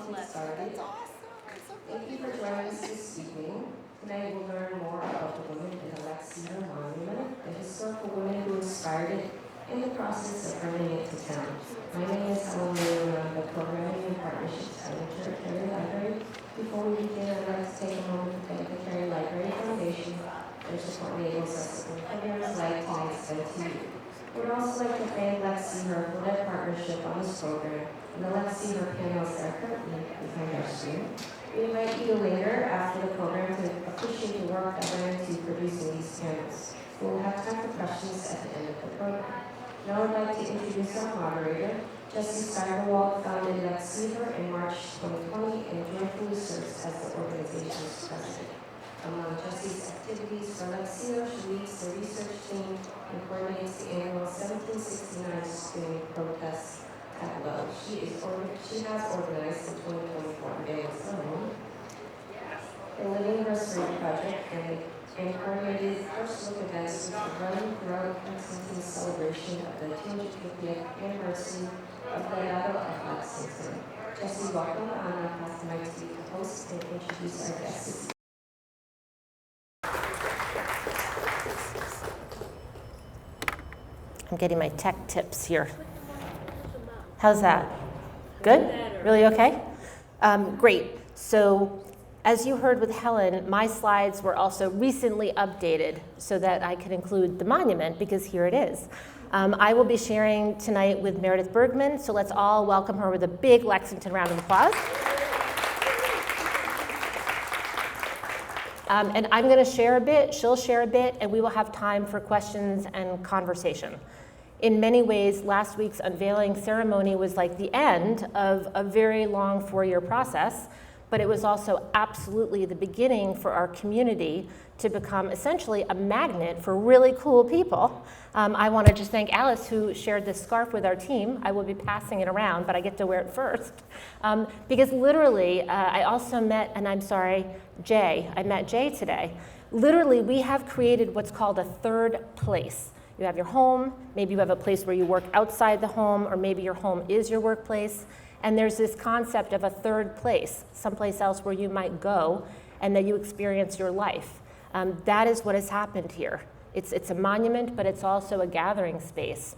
started. Thank you for joining us this evening. Tonight we'll learn more about the women in the LexSeeHer monument, the historical women who inspired it, and the process of bringing it to town. My name is Helen and I'm the Programming and Partnerships Editor at Cary Library. Before we begin, I'd like to take a moment to thank the Cary Library Foundation for their support enables us to bring programs like tonight's to you. We'd also like to thank LexSeeHer for their partnership on this program and the LexSeeHer panels that are currently behind our screen. We invite you later after the program to appreciate the work that went into producing these panels. We will have time for questions at the end of the program. Now I'd like to introduce our moderator. Jessie Steigerwald founded LexSeeHer in March 2020 and joyfully serves as the organization's president. Among Jessie's activities for LexSeeHer, she leads the research team and coordinates the annual 1769 spinning protest tableau. She has organized the 2024 Dance Alone, the Living HERstory project, and coordinated first look events with the Run Grow Lexington celebration of the 250th anniversary of the Battle of Lexington. Jessie, welcome. I'm going to pass the mic to you to host and introduce our guests. I'm getting my tech tips here. How's that? Good? Really okay? Great. So as you heard with Helen, my slides were also recently updated so that I could include the monument because here it is. I will be sharing tonight with Meredith Bergmann, so let's all welcome her with a big Lexington round of applause. And I'm going to share a bit, she'll share a bit, and we will have time for questions and conversation. In many ways, last week's unveiling ceremony was like the end of a very long 4-year process, but it was also absolutely the beginning for our community to become essentially a magnet for really cool people. I want to just thank Alice, who shared this scarf with our team. I will be passing it around, but I get to wear it first. Because literally, I also met, and I'm sorry, Jay. I met Jay today. Literally, we have created what's called a third place. You have your home, maybe you have a place where you work outside the home, or maybe your home is your workplace. And there's this concept of a third place, someplace else where you might go and that you experience your life. That is what has happened here. It's a monument, but it's also a gathering space.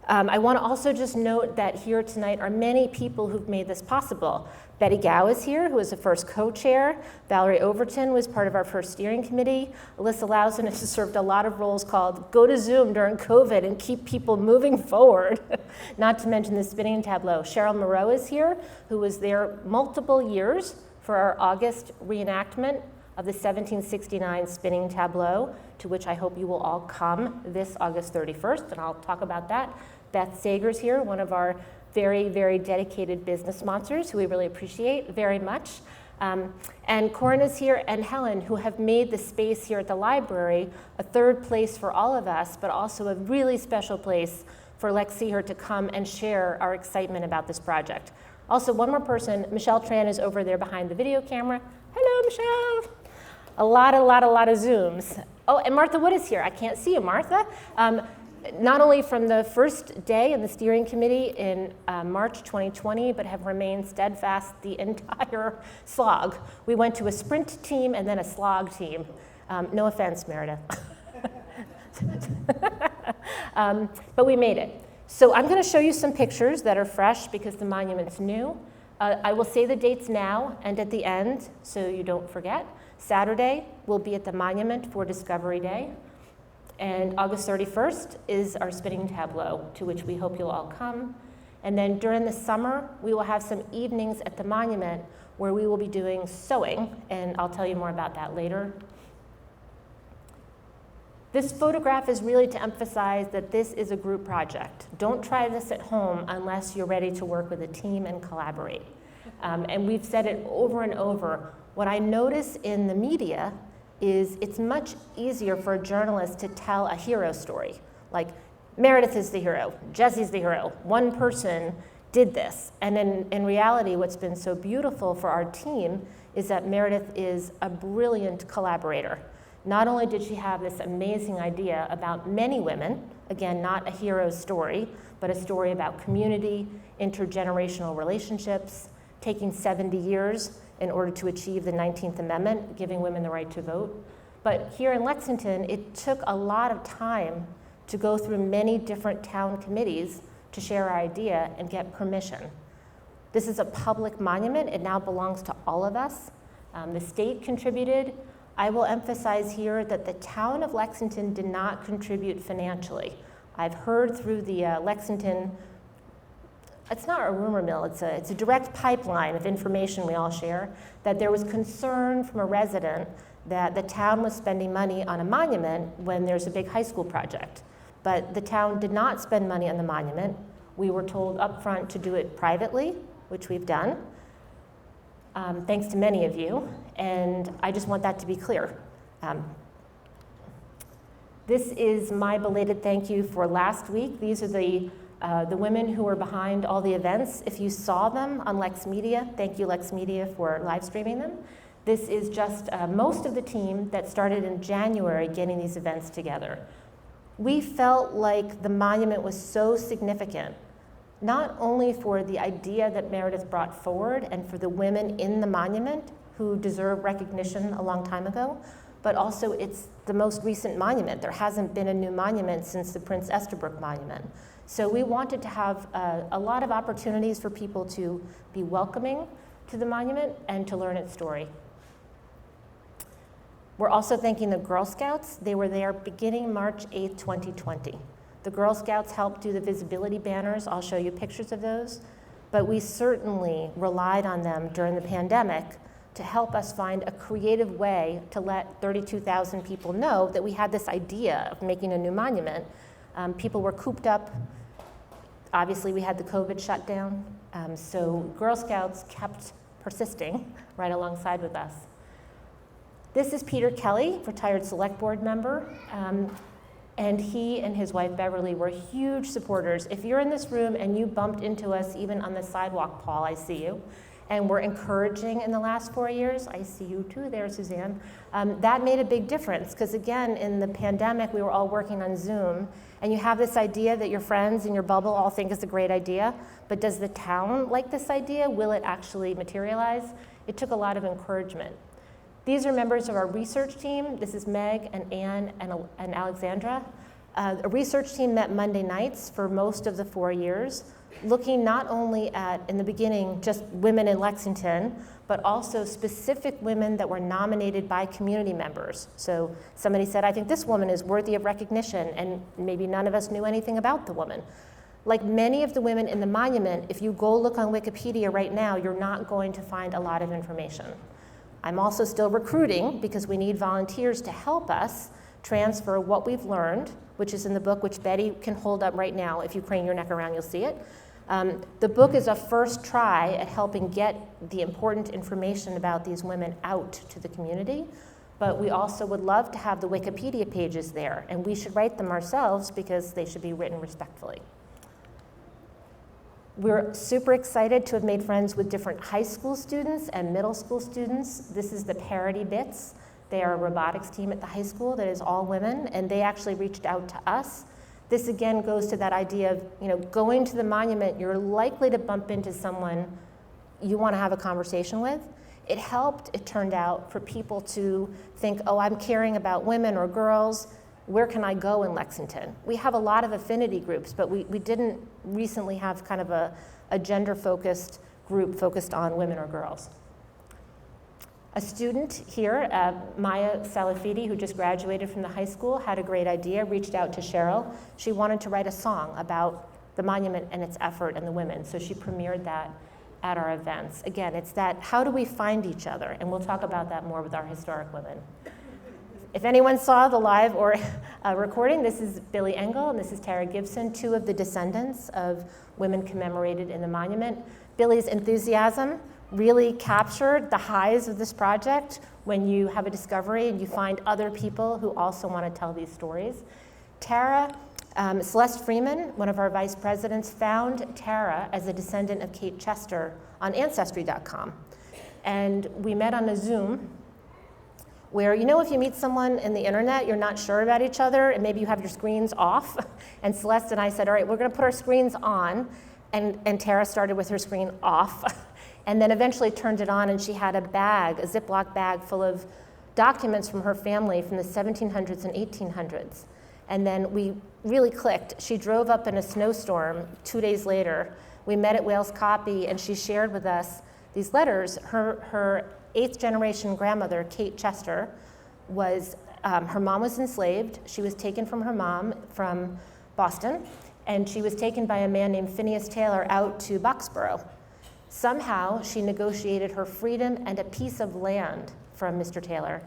I want to also just note that here tonight are many people who've made this possible. Betty Gow is here, who was the first co-chair. Valerie Overton was part of our first steering committee. Alyssa Lawson has served a lot of roles called go to Zoom during COVID and keep people moving forward. Not to mention the spinning tableau. Cheryl Moreau is here, who was there multiple years for our August reenactment of the 1769 spinning tableau, to which I hope you will all come this August 31st, and I'll talk about that. Beth Sager's here, one of our very, very dedicated business sponsors who we really appreciate very much. And Corin is here, and Helen, who have made the space here at the library a third place for all of us, but also a really special place for LexSeeHer to come and share our excitement about this project. Also, one more person, Michelle Tran is over there behind the video camera. Hello, Michelle. A lot of Zooms. Oh, and Martha Wood is here. I can't see you, Martha. Not only from the first day in the steering committee in March 2020, but have remained steadfast the entire slog. We went to a sprint team and then a slog team. No offense, Meredith. But we made it. So I'm going to show you some pictures that are fresh because the monument's new. I will say the dates now and at the end so you don't forget. Saturday, we'll be at the monument for Discovery Day. And August 31st is our spinning tableau, to which we hope you'll all come. And then during the summer, we will have some evenings at the monument where we will be doing sewing, and I'll tell you more about that later. This photograph is really to emphasize that this is a group project. Don't try this at home unless you're ready to work with a team and collaborate. And we've said it over and over. What I notice in the media is it's much easier for a journalist to tell a hero story. Like, Meredith is the hero, Jessie's the hero, one person did this. And in reality, what's been so beautiful for our team is that Meredith is a brilliant collaborator. Not only did she have this amazing idea about many women, again, not a hero story, but a story about community, intergenerational relationships, taking 70 years in order to achieve the 19th Amendment, giving women the right to vote. But here in Lexington, it took a lot of time to go through many different town committees to share our idea and get permission. This is a public monument. It now belongs to all of us. The state contributed. I will emphasize here that the town of Lexington did not contribute financially. I've heard through the Lexington, it's not a rumor mill, it's a direct pipeline of information we all share, that there was concern from a resident that the town was spending money on a monument when there's a big high school project. But the town did not spend money on the monument. We were told up front to do it privately, which we've done, thanks to many of you, and I just want that to be clear. This is my belated thank you for last week. These are the women who were behind all the events. If you saw them on LexMedia, thank you LexMedia for live streaming them. This is just most of the team that started in January getting these events together. We felt like the monument was so significant, not only for the idea that Meredith brought forward and for the women in the monument who deserve recognition a long time ago, but also it's the most recent monument. There hasn't been a new monument since the Prince Estabrook Monument. So we wanted to have a lot of opportunities for people to be welcoming to the monument and to learn its story. We're also thanking the Girl Scouts. They were there beginning March 8th, 2020. The Girl Scouts helped do the visibility banners. I'll show you pictures of those. But we certainly relied on them during the pandemic to help us find a creative way to let 32,000 people know that we had this idea of making a new monument. People were cooped up. Obviously, we had the COVID shutdown. So Girl Scouts kept persisting right alongside with us. This is Peter Kelly, retired select board member. And he and his wife Beverly were huge supporters. If you're in this room and you bumped into us even on the sidewalk, Paul, I see you, and were encouraging in the last 4 years, I see you too there, Suzanne, that made a big difference, because again, in the pandemic, we were all working on Zoom, and you have this idea that your friends in your bubble all think is a great idea, but does the town like this idea? Will it actually materialize? It took a lot of encouragement. These are members of our research team. This is Meg and Anne and Alexandra. A research team met Monday nights for most of the 4 years, looking not only at, in the beginning, just women in Lexington, but also specific women that were nominated by community members. So somebody said, I think this woman is worthy of recognition, and maybe none of us knew anything about the woman. Like many of the women in the monument, if you go look on Wikipedia right now, you're not going to find a lot of information. I'm also still recruiting because we need volunteers to help us transfer what we've learned, which is in the book, which Betty can hold up right now. If you crane your neck around, you'll see it. The book is a first try at helping get the important information about these women out to the community, but we also would love to have the Wikipedia pages there, and we should write them ourselves because they should be written respectfully. We're super excited to have made friends with different high school students and middle school students. This is the Parity Bits. They are a robotics team at the high school that is all women, and they actually reached out to us. This again goes to that idea of, going to the monument, you're likely to bump into someone you want to have a conversation with. It helped, it turned out, for people to think, oh, I'm caring about women or girls. Where can I go in Lexington? We have a lot of affinity groups, but we didn't recently have kind of a gender-focused group focused on women or girls. A student here, Maya Salafidi, who just graduated from the high school, had a great idea, reached out to Cheryl. She wanted to write a song about the monument and its effort and the women, so she premiered that at our events. Again, it's that, how do we find each other? And we'll talk about that more with our historic women. If anyone saw the live or recording, this is Billy Engel and this is Tara Gibson, two of the descendants of women commemorated in the monument. Billy's enthusiasm really captured the highs of this project when you have a discovery and you find other people who also want to tell these stories. Tara, Celeste Freeman, one of our vice presidents, found Tara as a descendant of Kate Chester on Ancestry.com. And we met on a Zoom where, if you meet someone in the internet, you're not sure about each other, and maybe you have your screens off. And Celeste and I said, all right, we're gonna put our screens on, and Tara started with her screen off. and then eventually turned it on, and she had a bag, a Ziploc bag full of documents from her family from the 1700s and 1800s. And then we really clicked. She drove up in a snowstorm 2 days later. We met at Wales Copy, and she shared with us these letters. Her 8th generation grandmother, Kate Chester, was, her mom was enslaved. She was taken from her mom from Boston, and she was taken by a man named Phineas Taylor out to Boxborough. Somehow, she negotiated her freedom and a piece of land from Mr. Taylor.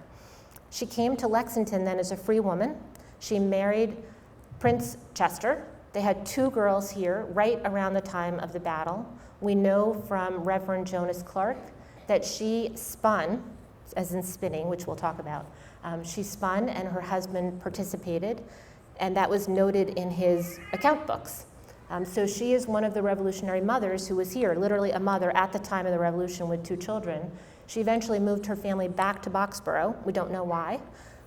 She came to Lexington then as a free woman. She married Prince Chester. They had 2 girls here right around the time of the battle. We know from Reverend Jonas Clark that she spun, as in spinning, which we'll talk about. She spun and her husband participated, and that was noted in his account books. So she is one of the revolutionary mothers who was here, literally a mother at the time of the revolution with 2 children. She eventually moved her family back to Boxborough. We don't know why,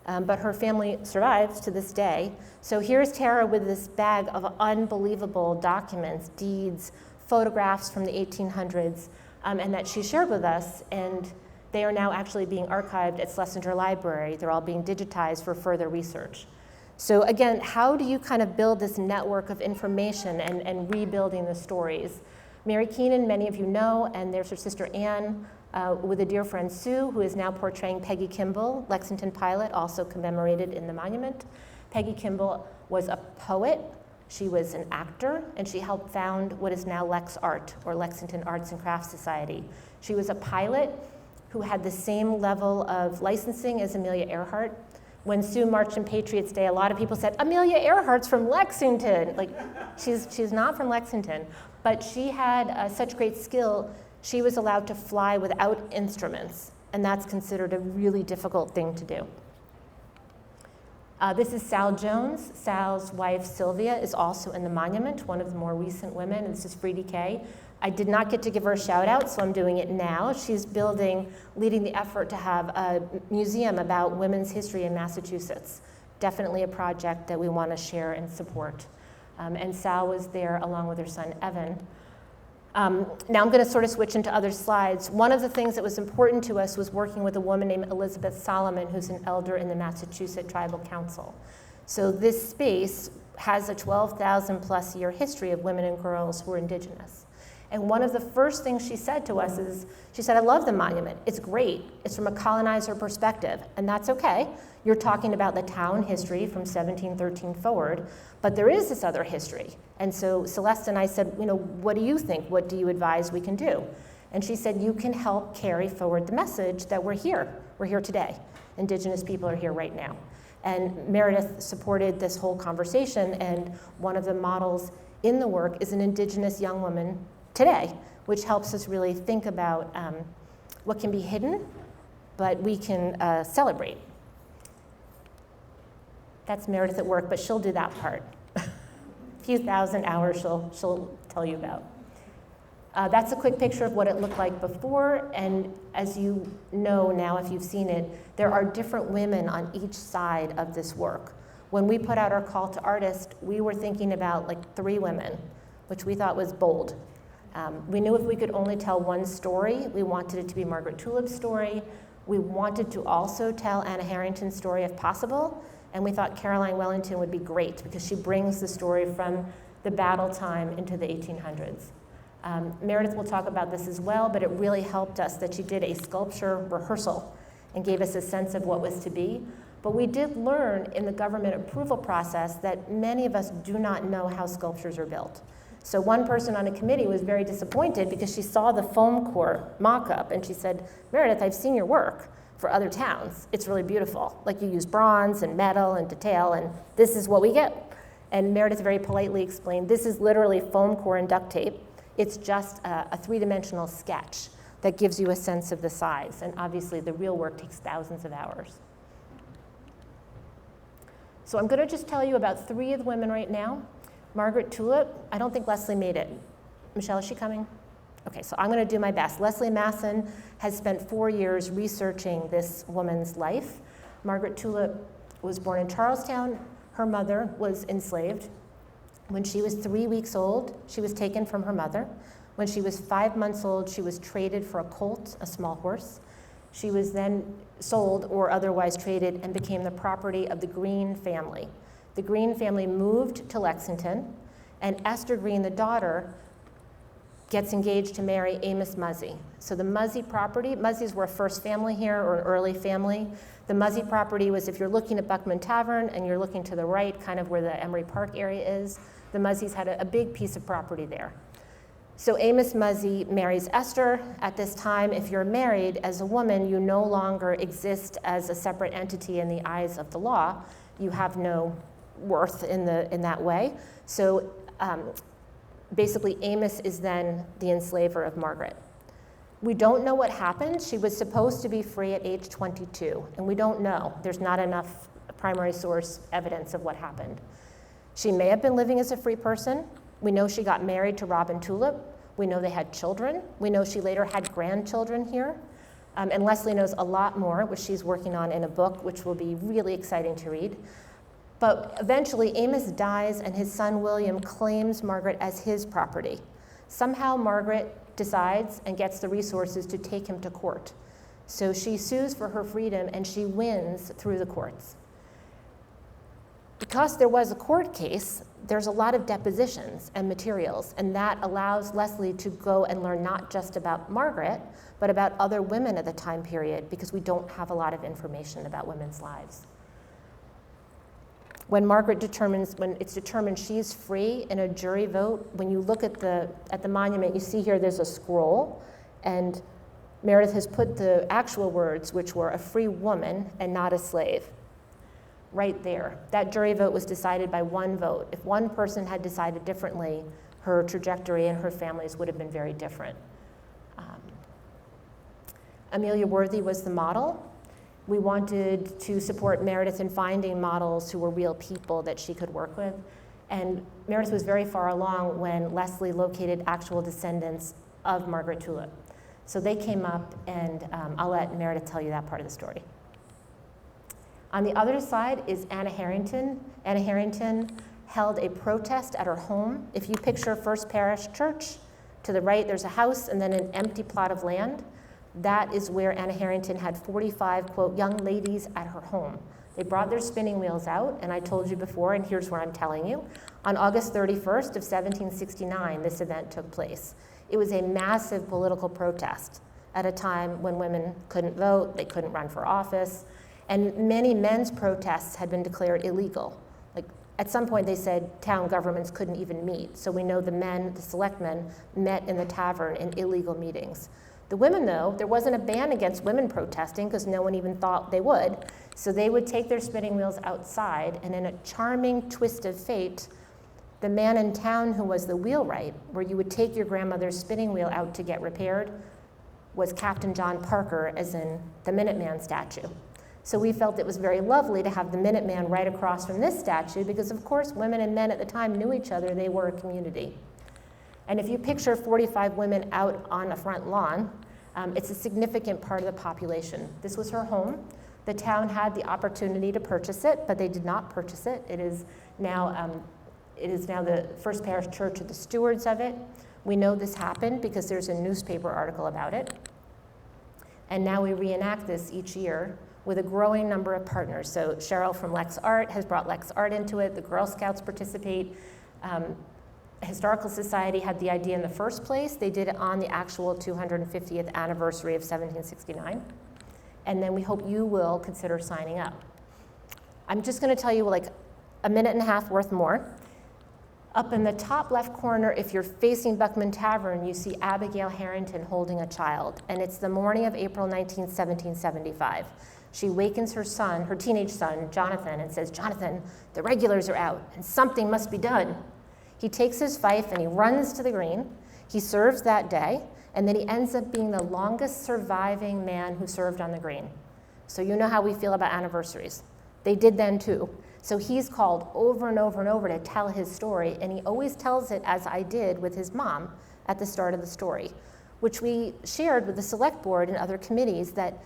but her family survives to this day. So here's Tara with this bag of unbelievable documents, deeds, photographs from the 1800s, and that she shared with us, and they are now actually being archived at Cary Library. They're all being digitized for further research. So again, how do you kind of build this network of information and rebuilding the stories? Mary Keenan, many of you know, and there's her sister Anne, with a dear friend Sue, who is now portraying Peggy Kimball, Lexington pilot, also commemorated in the monument. Peggy Kimball was a poet, she was an actor, and she helped found what is now LexArt, or Lexington Arts and Crafts Society. She was a pilot who had the same level of licensing as Amelia Earhart. When Sue marched in Patriots Day, a lot of people said, Amelia Earhart's from Lexington. Like, she's not from Lexington, but she had such great skill. She was allowed to fly without instruments, and that's considered a really difficult thing to do. This is Sal Jones. Sal's wife, Sylvia, is also in the monument, one of the more recent women, and this is Free Decay. I did not get to give her a shout out, so I'm doing it now. She's leading the effort to have a museum about women's history in Massachusetts. Definitely a project that we want to share and support. And Sal was there along with her son, Evan. Now I'm going to sort of switch into other slides. One of the things that was important to us was working with a woman named Elizabeth Solomon, who's an elder in the Massachusetts Tribal Council. So this space has a 12,000 plus year history of women and girls who are indigenous. And one of the first things she said to us is, she said, I love the monument. It's great. It's from a colonizer perspective, and that's okay. You're talking about the town history from 1713 forward, but there is this other history. And so Celeste and I said, what do you think? What do you advise we can do? And she said, you can help carry forward the message that we're here. We're here today. Indigenous people are here right now. And Meredith supported this whole conversation, and one of the models in the work is an Indigenous young woman today, which helps us really think about what can be hidden, but we can celebrate. That's Meredith at work, but she'll do that part. A few thousand hours she'll tell you about. That's a quick picture of what it looked like before, and as you know now, if you've seen it, there are different women on each side of this work. When we put out our call to artists, we were thinking about like 3 women, which we thought was bold. We knew if we could only tell one story, we wanted it to be Margaret Tulip's story. We wanted to also tell Anna Harrington's story if possible, and we thought Caroline Wellington would be great because she brings the story from the battle time into the 1800s. Meredith will talk about this as well, but it really helped us that she did a sculpture rehearsal and gave us a sense of what was to be. But we did learn in the government approval process that many of us do not know how sculptures are built. So one person on a committee was very disappointed because she saw the foam core mock-up and she said, Meredith, I've seen your work for other towns. It's really beautiful. Like you use bronze and metal and detail, and this is what we get. And Meredith very politely explained, this is literally foam core and duct tape. It's just a 3-dimensional sketch that gives you a sense of the size. And obviously the real work takes thousands of hours. So I'm gonna just tell you about 3 of the women right now. Margaret Tulip, I don't think Leslie made it. Michelle, is she coming? Okay, so I'm gonna do my best. Leslie Masson has spent 4 years researching this woman's life. Margaret Tulip was born in Charlestown. Her mother was enslaved. When she was 3 weeks old, she was taken from her mother. When she was 5 months old, she was traded for a colt, a small horse. She was then sold or otherwise traded and became the property of the Green family. The Green family moved to Lexington, and Esther Green, the daughter, gets engaged to marry Amos Muzzy. So the Muzzy property, Muzzies were a first family here, or an early family. The Muzzy property was, if you're looking at Buckman Tavern and you're looking to the right, kind of where the Emery Park area is, the Muzzies had a big piece of property there. So Amos Muzzy marries Esther. At this time, if you're married as a woman, you no longer exist as a separate entity in the eyes of the law. You have no worth in that way. So basically, Amos is then the enslaver of Margaret. We don't know what happened. She was supposed to be free at age 22, and we don't know. There's not enough primary source evidence of what happened. She may have been living as a free person. We know she got married to Robin Tulip. We know they had children. We know she later had grandchildren here. And Leslie knows a lot more, which she's working on in a book, which will be really exciting to read. But eventually, Amos dies, and his son William claims Margaret as his property. Somehow, Margaret decides and gets the resources to take him to court. So she sues for her freedom, and she wins through the courts. Because there was a court case, there's a lot of depositions and materials, and that allows Leslie to go and learn not just about Margaret, but about other women at the time period, because we don't have a lot of information about women's lives. When it's determined she's free in a jury vote, when you look at the monument, you see here there's a scroll, and Meredith has put the actual words, which were a free woman and not a slave, right there. That jury vote was decided by one vote. If one person had decided differently, her trajectory and her family's would have been very different. Amelia Worthy was the model. We wanted to support Meredith in finding models who were real people that she could work with. And Meredith was very far along when Leslie located actual descendants of Margaret Tulip. So they came up, and I'll let Meredith tell you that part of the story. On the other side is Anna Harrington. Anna Harrington held a protest at her home. If you picture First Parish Church, to the right there's a house and then an empty plot of land. That is where Anna Harrington had 45, quote, young ladies at her home. They brought their spinning wheels out, and I told you before, and here's where I'm telling you. On August 31st of 1769, this event took place. It was a massive political protest at a time when women couldn't vote, they couldn't run for office, and many men's protests had been declared illegal. Like, at some point they said town governments couldn't even meet, so we know the men, the selectmen, met in the tavern in illegal meetings. The women, though, there wasn't a ban against women protesting because no one even thought they would. So they would take their spinning wheels outside, and in a charming twist of fate, the man in town who was the wheelwright, where you would take your grandmother's spinning wheel out to get repaired, was Captain John Parker, as in the Minuteman statue. So we felt it was very lovely to have the Minuteman right across from this statue because, of course, women and men at the time knew each other. They were a community. And if you picture 45 women out on a front lawn, it's a significant part of the population. This was her home. The town had the opportunity to purchase it, but they did not purchase it. It is now the First Parish Church are the stewards of it. We know this happened because there's a newspaper article about it. And now we reenact this each year with a growing number of partners. So Cheryl from Lex Art has brought Lex Art into it. The Girl Scouts participate. Historical Society had the idea in the first place. They did it on the actual 250th anniversary of 1769. And then we hope you will consider signing up. I'm just going to tell you like a minute and a half worth more. Up in the top left corner, if you're facing Buckman Tavern, you see Abigail Harrington holding a child. And it's the morning of April 19, 1775. She wakens her son, her teenage son, Jonathan, and says, "Jonathan, the regulars are out, and something must be done." He takes his fife and he runs to the green. He serves that day, and then he ends up being the longest surviving man who served on the green. So you know how we feel about anniversaries. They did then too. So he's called over and over and over to tell his story, and he always tells it as I did with his mom at the start of the story, which we shared with the select board and other committees, that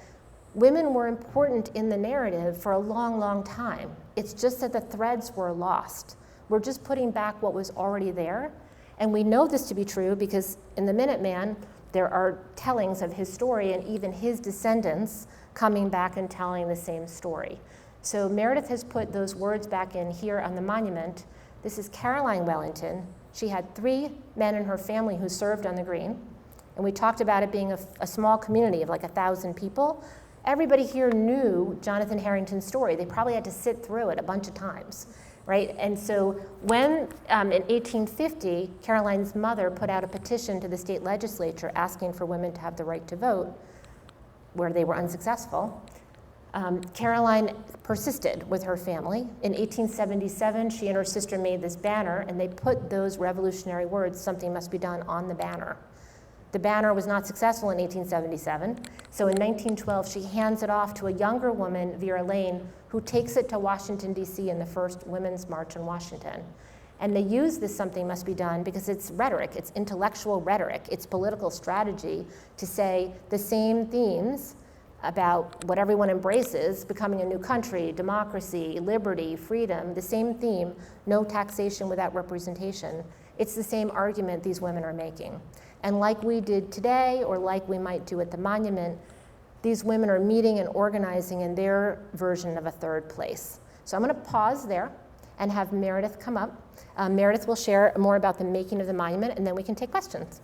women were important in the narrative for a long, long time. It's just that the threads were lost. We're just putting back what was already there, And we know this to be true because in the Minuteman, there are tellings of his story and even his descendants coming back and telling the same story. So Meredith has put those words back in here on the monument. This is Caroline Wellington. She had 3 men in her family who served on the Green. And we talked about it being a small community of like 1,000 people. Everybody here knew Jonathan Harrington's story. They probably had to sit through it a bunch of times, right? And so when in 1850, Caroline's mother put out a petition to the state legislature asking for women to have the right to vote, where they were unsuccessful, Caroline persisted with her family. In 1877, she and her sister made this banner, and they put those revolutionary words, "Something must be done," on the banner. The banner was not successful in 1877, so in 1912, she hands it off to a younger woman, Vera Lane, who takes it to Washington, D.C. in the first Women's March on Washington. And they use this "something must be done" because it's rhetoric, it's intellectual rhetoric, it's political strategy to say the same themes about what everyone embraces, becoming a new country, democracy, liberty, freedom, the same theme, no taxation without representation. It's the same argument these women are making. And like we did today, or like we might do at the monument, these women are meeting and organizing in their version of a third place. So I'm going to pause there and have Meredith come up. Meredith will share more about the making of the monument, and then we can take questions.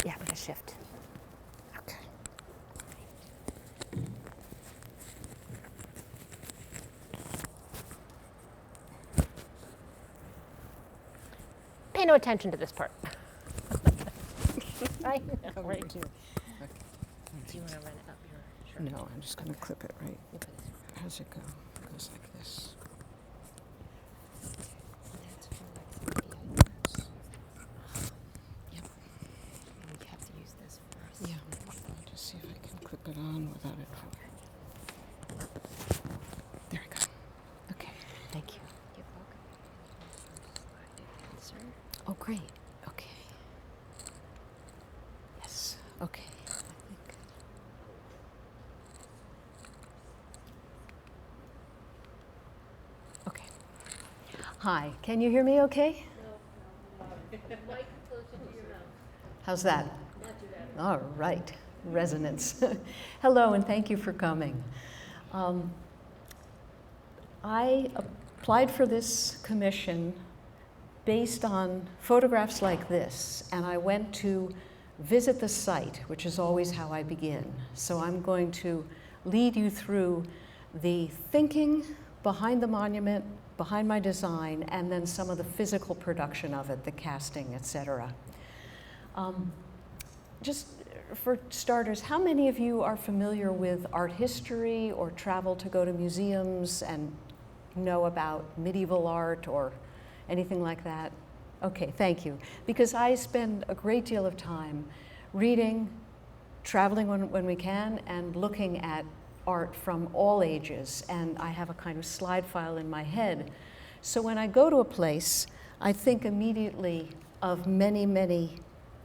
Yeah, we're going to shift. Okay. Pay no attention to this part. I know, right? Do you want to run it up your shirt? No, I'm just going to clip it right. You put this- How's it go? It goes like this. That's for LexMedia. Yep. We have to use this first. Yeah. I'll just see if I can clip it on without it. There we go. Okay. Thank you. Oh, great. Okay. Yes. Okay. Okay. Hi. Can you hear me okay? How's that? All right. Resonance. Hello, and thank you for coming. I applied for this commission based on photographs like this, and I went to visit the site, which is always how I begin. So I'm going to lead you through the thinking behind the monument, behind my design, and then some of the physical production of it, the casting, etc. Just for starters, how many of you are familiar with art history or travel to go to museums and know about medieval art or anything like that? Okay, thank you. Because I spend a great deal of time reading, traveling when we can, and looking at art from all ages. And I have a kind of slide file in my head. So when I go to a place, I think immediately of many, many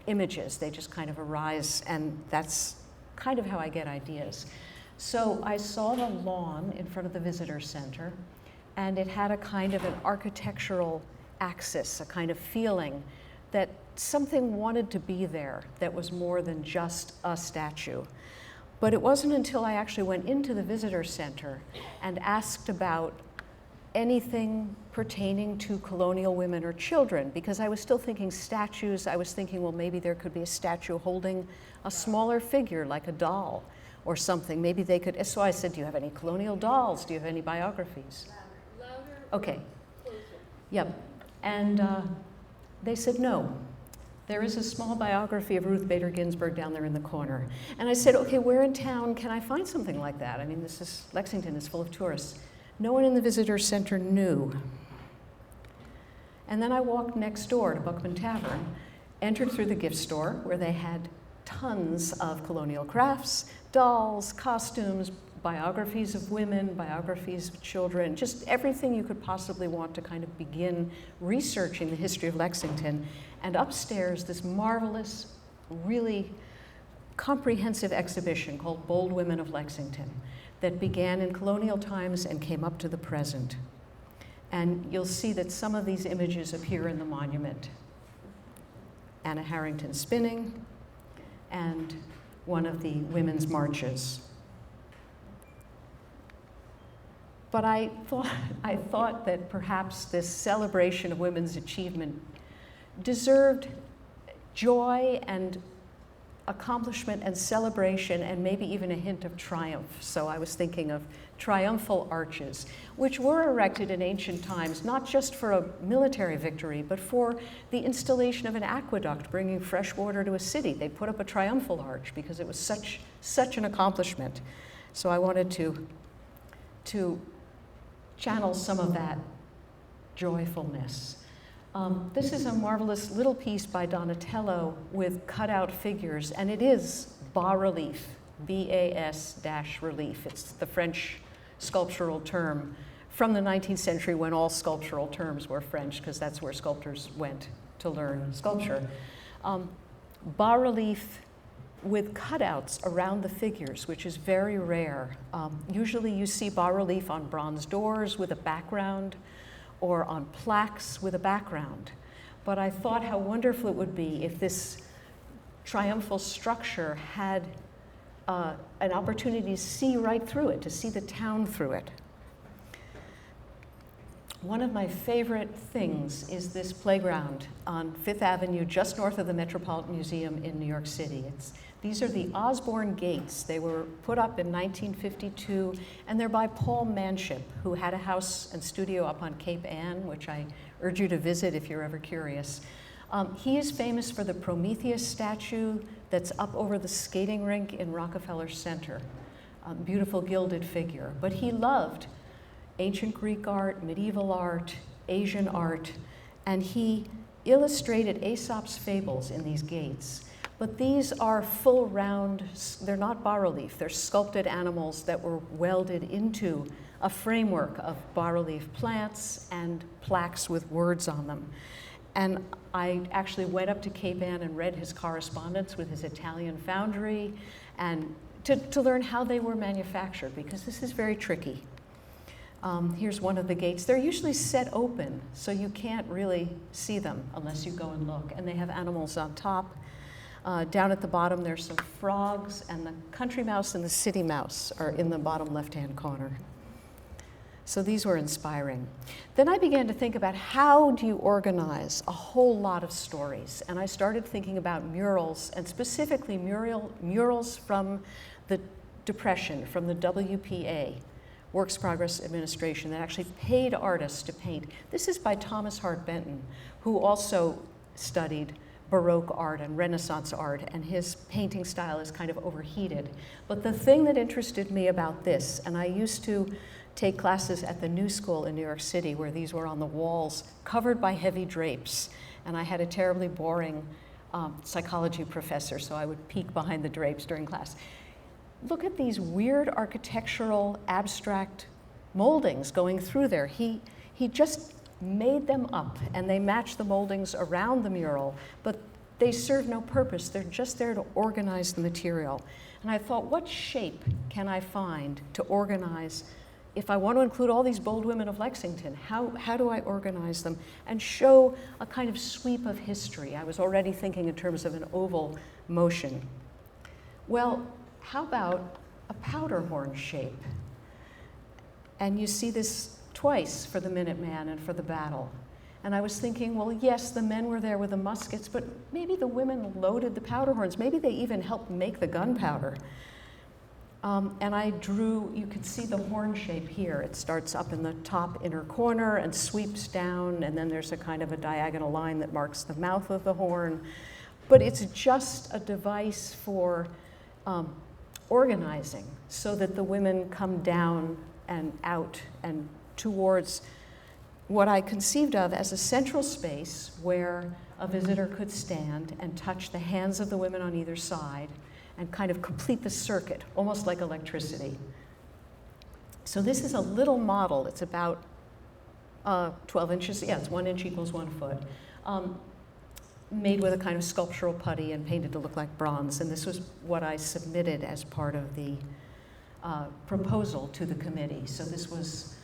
images. They just kind of arise, and that's kind of how I get ideas. So I saw the lawn in front of the visitor center, and it had a kind of an architectural axis, a kind of feeling that something wanted to be there that was more than just a statue. But it wasn't until I actually went into the visitor center and asked about anything pertaining to colonial women or children, because I was still thinking statues. I was thinking, well, maybe there could be a statue holding a smaller figure, like a doll or something. Maybe they could. So I said, do you have any colonial dolls? Do you have any biographies? Louder. Okay. Closer. Yep. And they said, no. There is a small biography of Ruth Bader Ginsburg down there in the corner. And I said, okay, where in town can I find something like that? I mean, Lexington is full of tourists. No one in the visitor center knew. And then I walked next door to Buckman Tavern, entered through the gift store where they had tons of colonial crafts, dolls, costumes, biographies of women, biographies of children, just everything you could possibly want to kind of begin researching the history of Lexington. And upstairs, this marvelous, really comprehensive exhibition called Bold Women of Lexington. that began in colonial times and came up to the present. And you'll see that some of these images appear in the monument. Anna Harrington spinning, and one of the women's marches. But I thought that perhaps this celebration of women's achievement deserved joy and accomplishment and celebration and maybe even a hint of triumph. So I was thinking of triumphal arches, which were erected in ancient times, not just for a military victory, but for the installation of an aqueduct bringing fresh water to a city. They put up a triumphal arch because it was such an accomplishment. So I wanted to channel some of that joyfulness. This is a marvelous little piece by Donatello with cutout figures, and it is bas-relief, B-A-S-relief. It's the French sculptural term from the 19th century when all sculptural terms were French, because that's where sculptors went to learn sculpture. Bas-relief with cutouts around the figures, which is very rare. Usually you see bas-relief on bronze doors with a background, or on plaques with a background. But I thought how wonderful it would be if this triumphal structure had an opportunity to see right through it, to see the town through it. One of my favorite things is this playground on Fifth Avenue, just north of the Metropolitan Museum in New York City. These are the Osborne Gates. They were put up in 1952, and they're by Paul Manship, who had a house and studio up on Cape Ann, which I urge you to visit if you're ever curious. He is famous for the Prometheus statue that's up over the skating rink in Rockefeller Center. Beautiful gilded figure. But he loved ancient Greek art, medieval art, Asian art, and he illustrated Aesop's fables in these gates. But these are full round, they're not bas-relief, they're sculpted animals that were welded into a framework of bas-relief plants and plaques with words on them. And I actually went up to Cape Ann and read his correspondence with his Italian foundry and to learn how they were manufactured, because this is very tricky. Here's one of the gates. They're usually set open, so you can't really see them unless you go and look. And they have animals on top. Down at the bottom, there's some frogs, and the country mouse and the city mouse are in the bottom left-hand corner. So these were inspiring. Then I began to think about how do you organize a whole lot of stories? And I started thinking about murals, and specifically murals from the Depression, from the WPA, Works Progress Administration, that actually paid artists to paint. This is by Thomas Hart Benton, who also studied Baroque art and Renaissance art, and his painting style is kind of overheated. But the thing that interested me about this, and I used to take classes at the New School in New York City where these were on the walls covered by heavy drapes, and I had a terribly boring psychology professor, so I would peek behind the drapes during class. Look at these weird architectural abstract moldings going through there. He just made them up, and they match the moldings around the mural, but they serve no purpose. They're just there to organize the material. And I thought, what shape can I find to organize? If I want to include all these bold women of Lexington, how do I organize them and show a kind of sweep of history? I was already thinking in terms of an oval motion. Well, how about a powder horn shape? And you see this twice for the Minuteman and for the battle. And I was thinking, well, yes, the men were there with the muskets, but maybe the women loaded the powder horns. Maybe they even helped make the gunpowder. And I drew, you can see the horn shape here. It starts up in the top inner corner and sweeps down, and then there's a kind of a diagonal line that marks the mouth of the horn. But it's just a device for organizing so that the women come down and out and towards what I conceived of as a central space where a visitor could stand and touch the hands of the women on either side and kind of complete the circuit, almost like electricity. So this is a little model. It's about 12 inches. Yeah, it's 1 inch equals 1 foot. Made with a kind of sculptural putty and painted to look like bronze. And this was what I submitted as part of the proposal to the committee. So this was,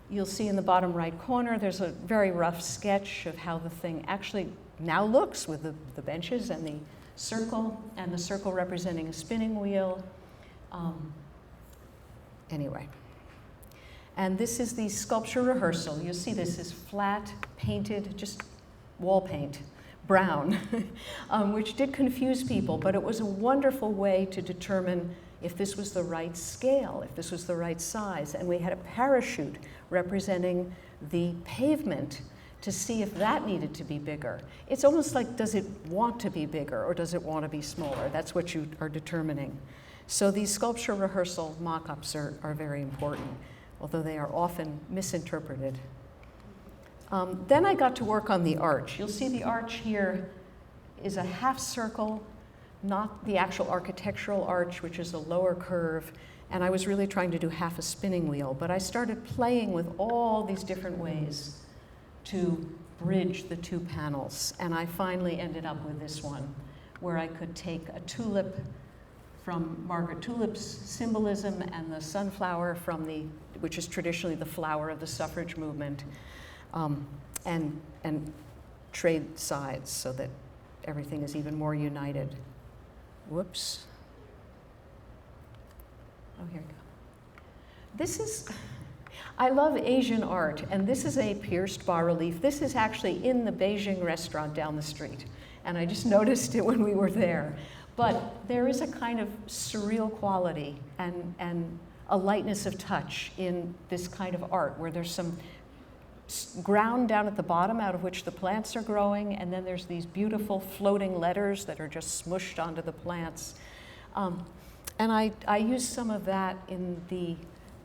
you'll see in the bottom right corner, there's a very rough sketch of how the thing actually now looks with the benches and the circle representing a spinning wheel. Anyway. And this is the sculpture rehearsal. You'll see this is flat, painted, just wall paint, brown, which did confuse people, but it was a wonderful way to determine if this was the right scale, if this was the right size. And we had a parachute representing the pavement to see if that needed to be bigger. It's almost like, does it want to be bigger or does it want to be smaller? That's what you are determining. So these sculpture rehearsal mock-ups are very important, although they are often misinterpreted. Then I got to work on the arch. You'll see the arch here is a half circle, not the actual architectural arch, which is a lower curve, and I was really trying to do half a spinning wheel, but I started playing with all these different ways to bridge the two panels, and I finally ended up with this one, where I could take a tulip from Margaret Tulip's symbolism and the sunflower from which is traditionally the flower of the suffrage movement, and trade sides so that everything is even more united. Whoops. Oh, here we go. This is, I love Asian art, and this is a pierced bas-relief. This is actually in the Beijing restaurant down the street, and I just noticed it when we were there. But there is a kind of surreal quality and a lightness of touch in this kind of art, where there's some ground down at the bottom out of which the plants are growing, and then there's these beautiful floating letters that are just smushed onto the plants. And I used some of that in the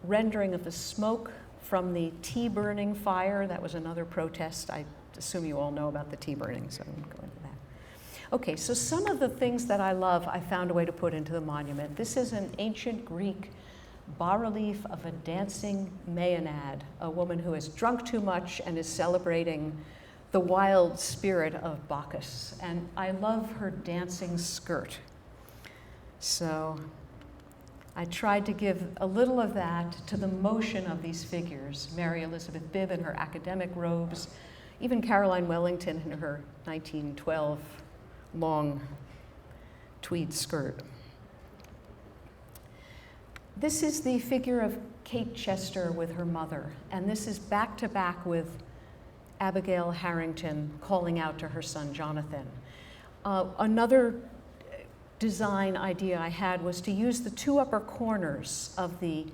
rendering of the smoke from the tea burning fire. That was another protest. I assume you all know about the tea burning, so I won't go into that. Okay, so some of the things that I love, I found a way to put into the monument. This is an ancient Greek bas-relief of a dancing Maenad, a woman who has drunk too much and is celebrating the wild spirit of Bacchus. And I love her dancing skirt. So I tried to give a little of that to the motion of these figures. Mary Elizabeth Bibb in her academic robes, even Caroline Wellington in her 1912 long tweed skirt. This is the figure of Kate Chester with her mother, and this is back to back with Abigail Harrington calling out to her son Jonathan. Another design idea I had was to use the two upper corners of the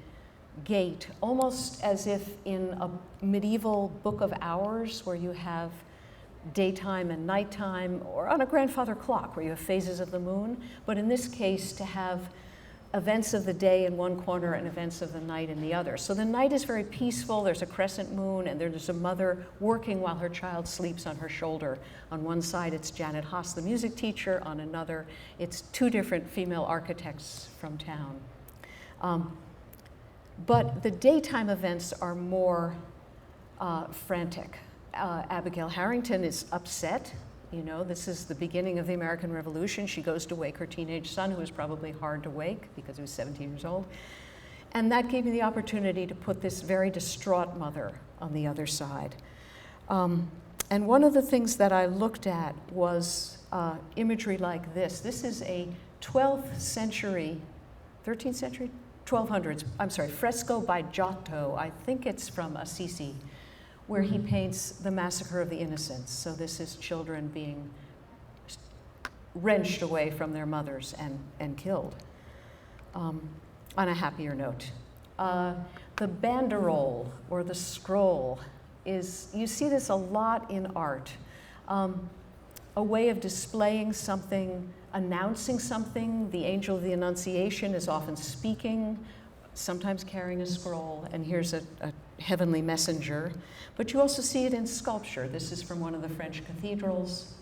gate, almost as if in a medieval book of hours where you have daytime and nighttime, or on a grandfather clock where you have phases of the moon, but in this case to have events of the day in one corner and events of the night in the other. So the night is very peaceful, there's a crescent moon, and there's a mother working while her child sleeps on her shoulder. On one side it's Janet Haas, the music teacher, on another it's two different female architects from town. But the daytime events are more frantic. Abigail Harrington is upset. You know, this is the beginning of the American Revolution. She goes to wake her teenage son, who was probably hard to wake because he was 17 years old. And that gave me the opportunity to put this very distraught mother on the other side. And one of the things that I looked at was imagery like this. This is a 12th century, 13th century? 1200s, I'm sorry, fresco by Giotto. I think it's from Assisi, where he paints the massacre of the innocents. So this is children being wrenched away from their mothers and killed. On a happier note, the banderole or the scroll is, you see this a lot in art, a way of displaying something, announcing something. The angel of the Annunciation is often speaking, sometimes carrying a scroll, and here's a heavenly messenger. But you also see it in sculpture. This is from one of the French cathedrals.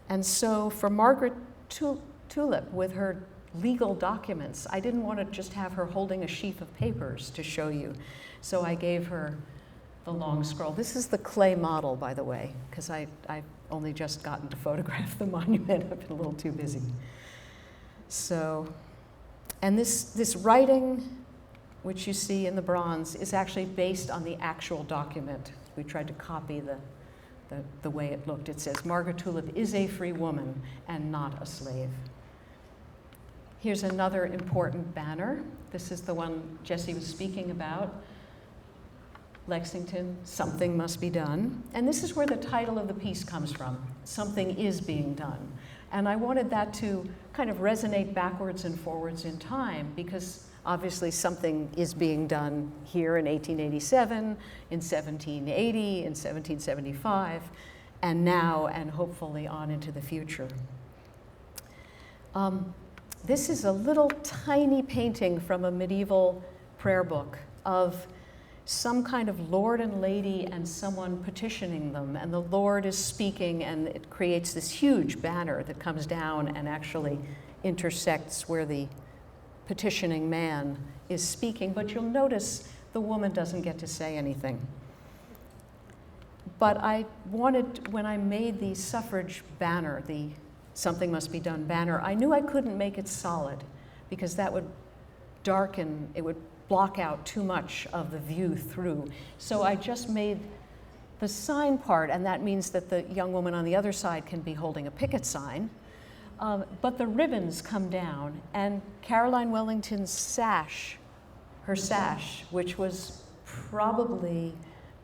And so for Margaret Tulip, with her legal documents, I didn't want to just have her holding a sheaf of papers to show you. So I gave her the long scroll. This is the clay model, by the way, because I've only just gotten to photograph the monument. I've been a little too busy. So, and this writing which you see in the bronze, is actually based on the actual document. We tried to copy the way it looked. It says, Margaret Tulip is a free woman and not a slave. Here's another important banner. This is the one Jessie was speaking about. Lexington, something must be done. And this is where the title of the piece comes from. Something is being done. And I wanted that to kind of resonate backwards and forwards in time, because obviously something is being done here in 1887, in 1780, in 1775, and now, and hopefully on into the future. This is a little tiny painting from a medieval prayer book of some kind of lord and lady and someone petitioning them, and the Lord is speaking, and it creates this huge banner that comes down and actually intersects where the petitioning man is speaking, but you'll notice the woman doesn't get to say anything. But I wanted, when I made the suffrage banner, the Something Must Be Done banner, I knew I couldn't make it solid, because that would darken, it would block out too much of the view through. So I just made the sign part, and that means that the young woman on the other side can be holding a picket sign. But the ribbons come down, and Caroline Wellington's sash, her sash, which was probably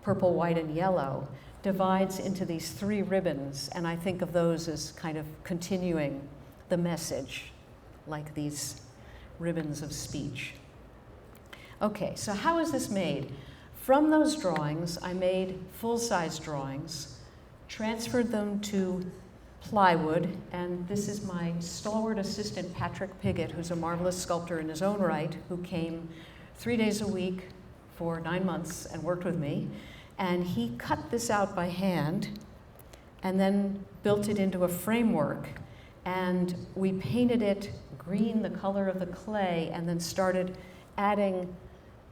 purple, white, and yellow, divides into these 3 ribbons, and I think of those as kind of continuing the message, like these ribbons of speech. Okay, so how is this made? From those drawings, I made full-size drawings, transferred them to plywood, and this is my stalwart assistant, Patrick Piggott, who's a marvelous sculptor in his own right, who came 3 days a week for 9 months and worked with me. And he cut this out by hand and then built it into a framework. And we painted it green, the color of the clay, and then started adding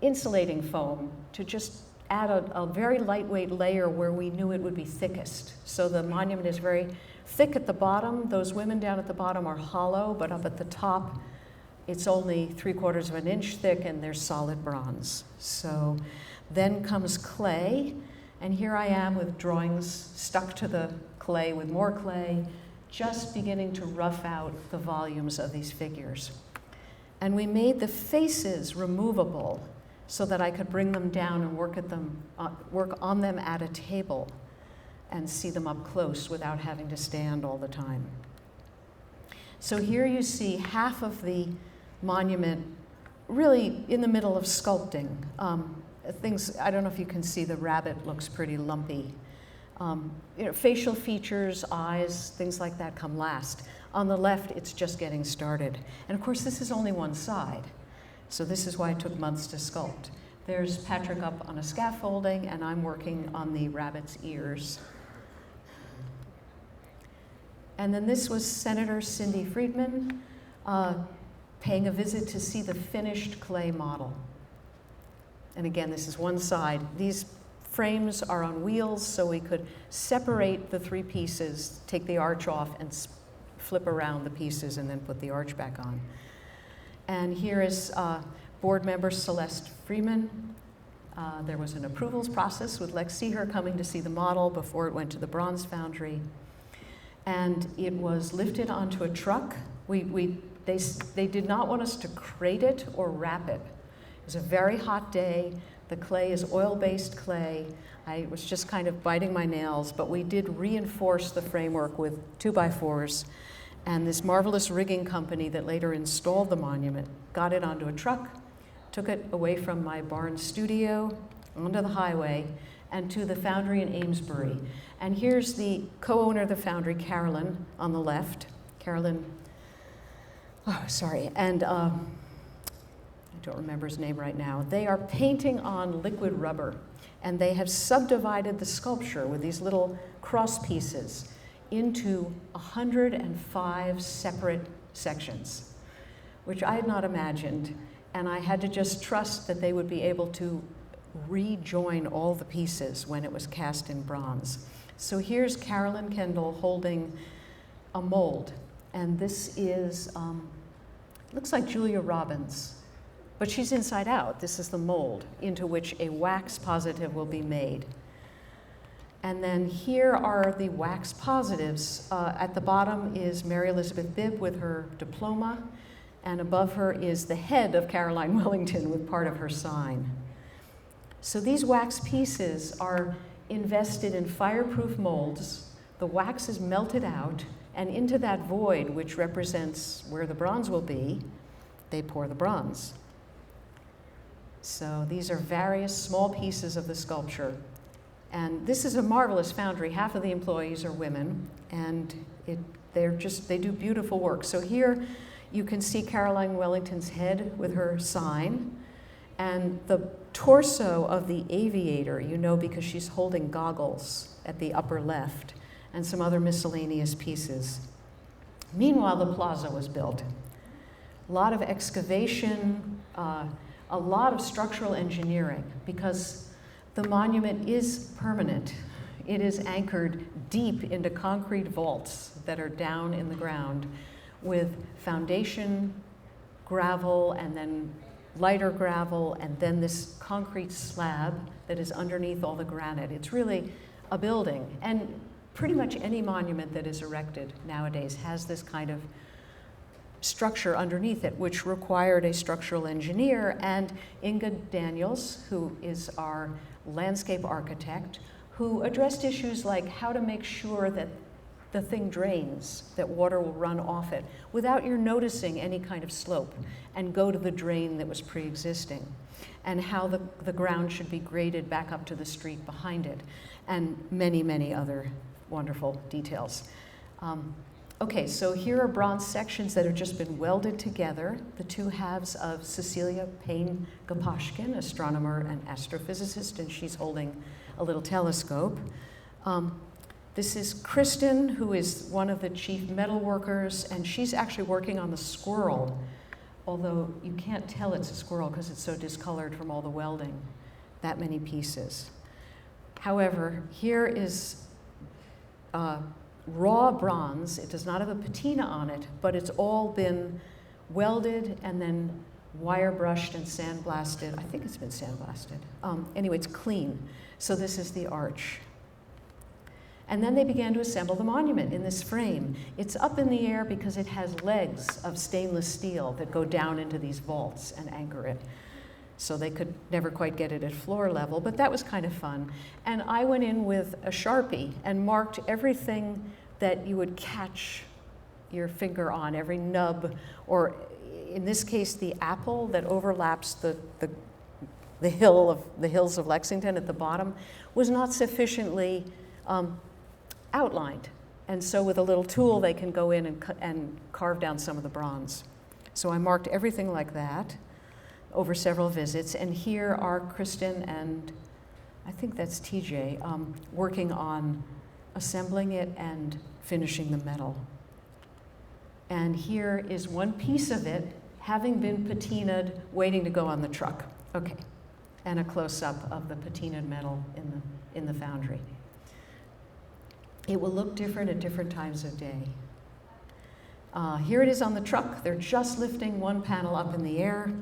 insulating foam to just add a very lightweight layer where we knew it would be thickest. So the monument is very thick at the bottom. Those women down at the bottom are hollow, but up at the top, it's only 3/4 of an inch thick, and they're solid bronze. So then comes clay, and here I am with drawings stuck to the clay with more clay, just beginning to rough out the volumes of these figures. And we made the faces removable so that I could bring them down and work on them at a table and see them up close without having to stand all the time. So here you see half of the monument really in the middle of sculpting. Things, I don't know if you can see, the rabbit looks pretty lumpy. Facial features, eyes, things like that come last. On the left, it's just getting started. And of course, this is only one side. So this is why it took months to sculpt. There's Patrick up on a scaffolding, and I'm working on the rabbit's ears. And then this was Senator Cindy Friedman paying a visit to see the finished clay model. And again, this is one side. These frames are on wheels, so we could separate the 3 pieces, take the arch off, and flip around the pieces, and then put the arch back on. And here is board member Celeste Freeman. There was an approvals process with LexSeeHer coming to see the model before it went to the bronze foundry. And it was lifted onto a truck. They did not want us to crate it or wrap it. It was a very hot day. The clay is oil-based clay. I was just kind of biting my nails, but we did reinforce the framework with 2x4s. And this marvelous rigging company that later installed the monument got it onto a truck, took it away from my barn studio, onto the highway, and to the foundry in Amesbury. And here's the co-owner of the foundry, Carolyn, on the left. Carolyn, and I don't remember his name right now. They are painting on liquid rubber, and they have subdivided the sculpture with these little cross pieces into 105 separate sections, which I had not imagined, and I had to just trust that they would be able to rejoin all the pieces when it was cast in bronze. So here's Carolyn Kendall holding a mold, and this is, looks like Julia Robbins. But she's inside out. This is the mold into which a wax positive will be made. And then here are the wax positives. At the bottom is Mary Elizabeth Bibb with her diploma, and above her is the head of Caroline Wellington with part of her sign. So these wax pieces are invested in fireproof molds. The wax is melted out, and into that void, which represents where the bronze will be, they pour the bronze. So these are various small pieces of the sculpture. And this is a marvelous foundry. Half of the employees are women, and they do beautiful work. So here you can see Caroline Wellington's head with her sign, and the torso of the aviator, you know, because she's holding goggles at the upper left, and some other miscellaneous pieces. Meanwhile, the plaza was built. A lot of excavation, a lot of structural engineering, because the monument is permanent. It is anchored deep into concrete vaults that are down in the ground with foundation, gravel, and then lighter gravel, and then this concrete slab that is underneath all the granite. It's really a building. And pretty much any monument that is erected nowadays has this kind of structure underneath it, which required a structural engineer. And Inga Daniels, who is our landscape architect, who addressed issues like how to make sure that the thing drains, that water will run off it without you noticing any kind of slope and go to the drain that was pre-existing, and how the ground should be graded back up to the street behind it, and many, many other wonderful details. Okay, so here are bronze sections that have just been welded together, the two halves of Cecilia Payne-Gaposchkin, astronomer and astrophysicist, and she's holding a little telescope. This is Kristen, who is one of the chief metal workers, and she's actually working on the squirrel, although you can't tell it's a squirrel because it's so discolored from all the welding, that many pieces. However, here is raw bronze. It does not have a patina on it, but it's all been welded and then wire brushed and sandblasted. I think it's been sandblasted. Anyway, it's clean. So this is the arch. And then they began to assemble the monument in this frame. It's up in the air because it has legs of stainless steel that go down into these vaults and anchor it. So they could never quite get it at floor level, but that was kind of fun. And I went in with a Sharpie and marked everything that you would catch your finger on, every nub, or in this case, the apple that overlaps the hills of Lexington at the bottom was not sufficiently outlined. And so with a little tool, they can go in and carve down some of the bronze. So I marked everything like that over several visits. And here are Kristen and I think that's TJ working on assembling it and finishing the metal. And here is one piece of it having been patinaed, waiting to go on the truck. Okay, and a close-up of the patinaed metal in the foundry. It will look different at different times of day. Here it is on the truck. They're just lifting one panel up in the air.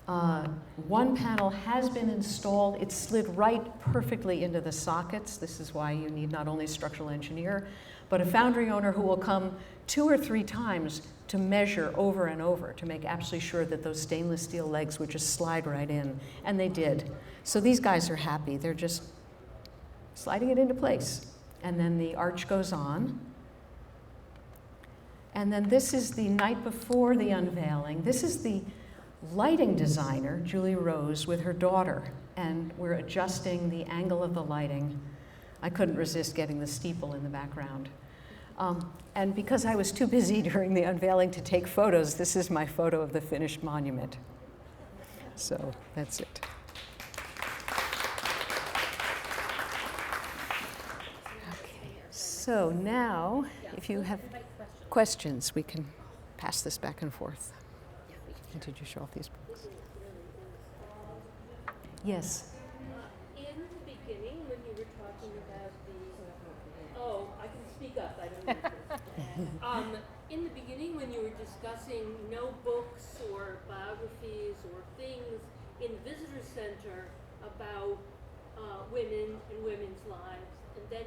One panel has been installed. It slid right perfectly into the sockets. This is why you need not only a structural engineer, but a foundry owner who will come 2 or 3 times to measure over and over to make absolutely sure that those stainless steel legs would just slide right in. And they did. So these guys are happy. They're just sliding it into place. And then the arch goes on. And then this is the night before the unveiling. This is the lighting designer, Julie Rose, with her daughter. And we're adjusting the angle of the lighting. I couldn't resist getting the steeple in the background. And because I was too busy during the unveiling to take photos, this is my photo of the finished monument. So that's it. Okay. So now, if you have questions, we can pass this back and forth. And did you show off these books? Yes. In the beginning, when you were talking about the, I can speak up. I don't know. in the beginning when you were discussing no books or biographies or things in the visitor center about women and women's lives, and then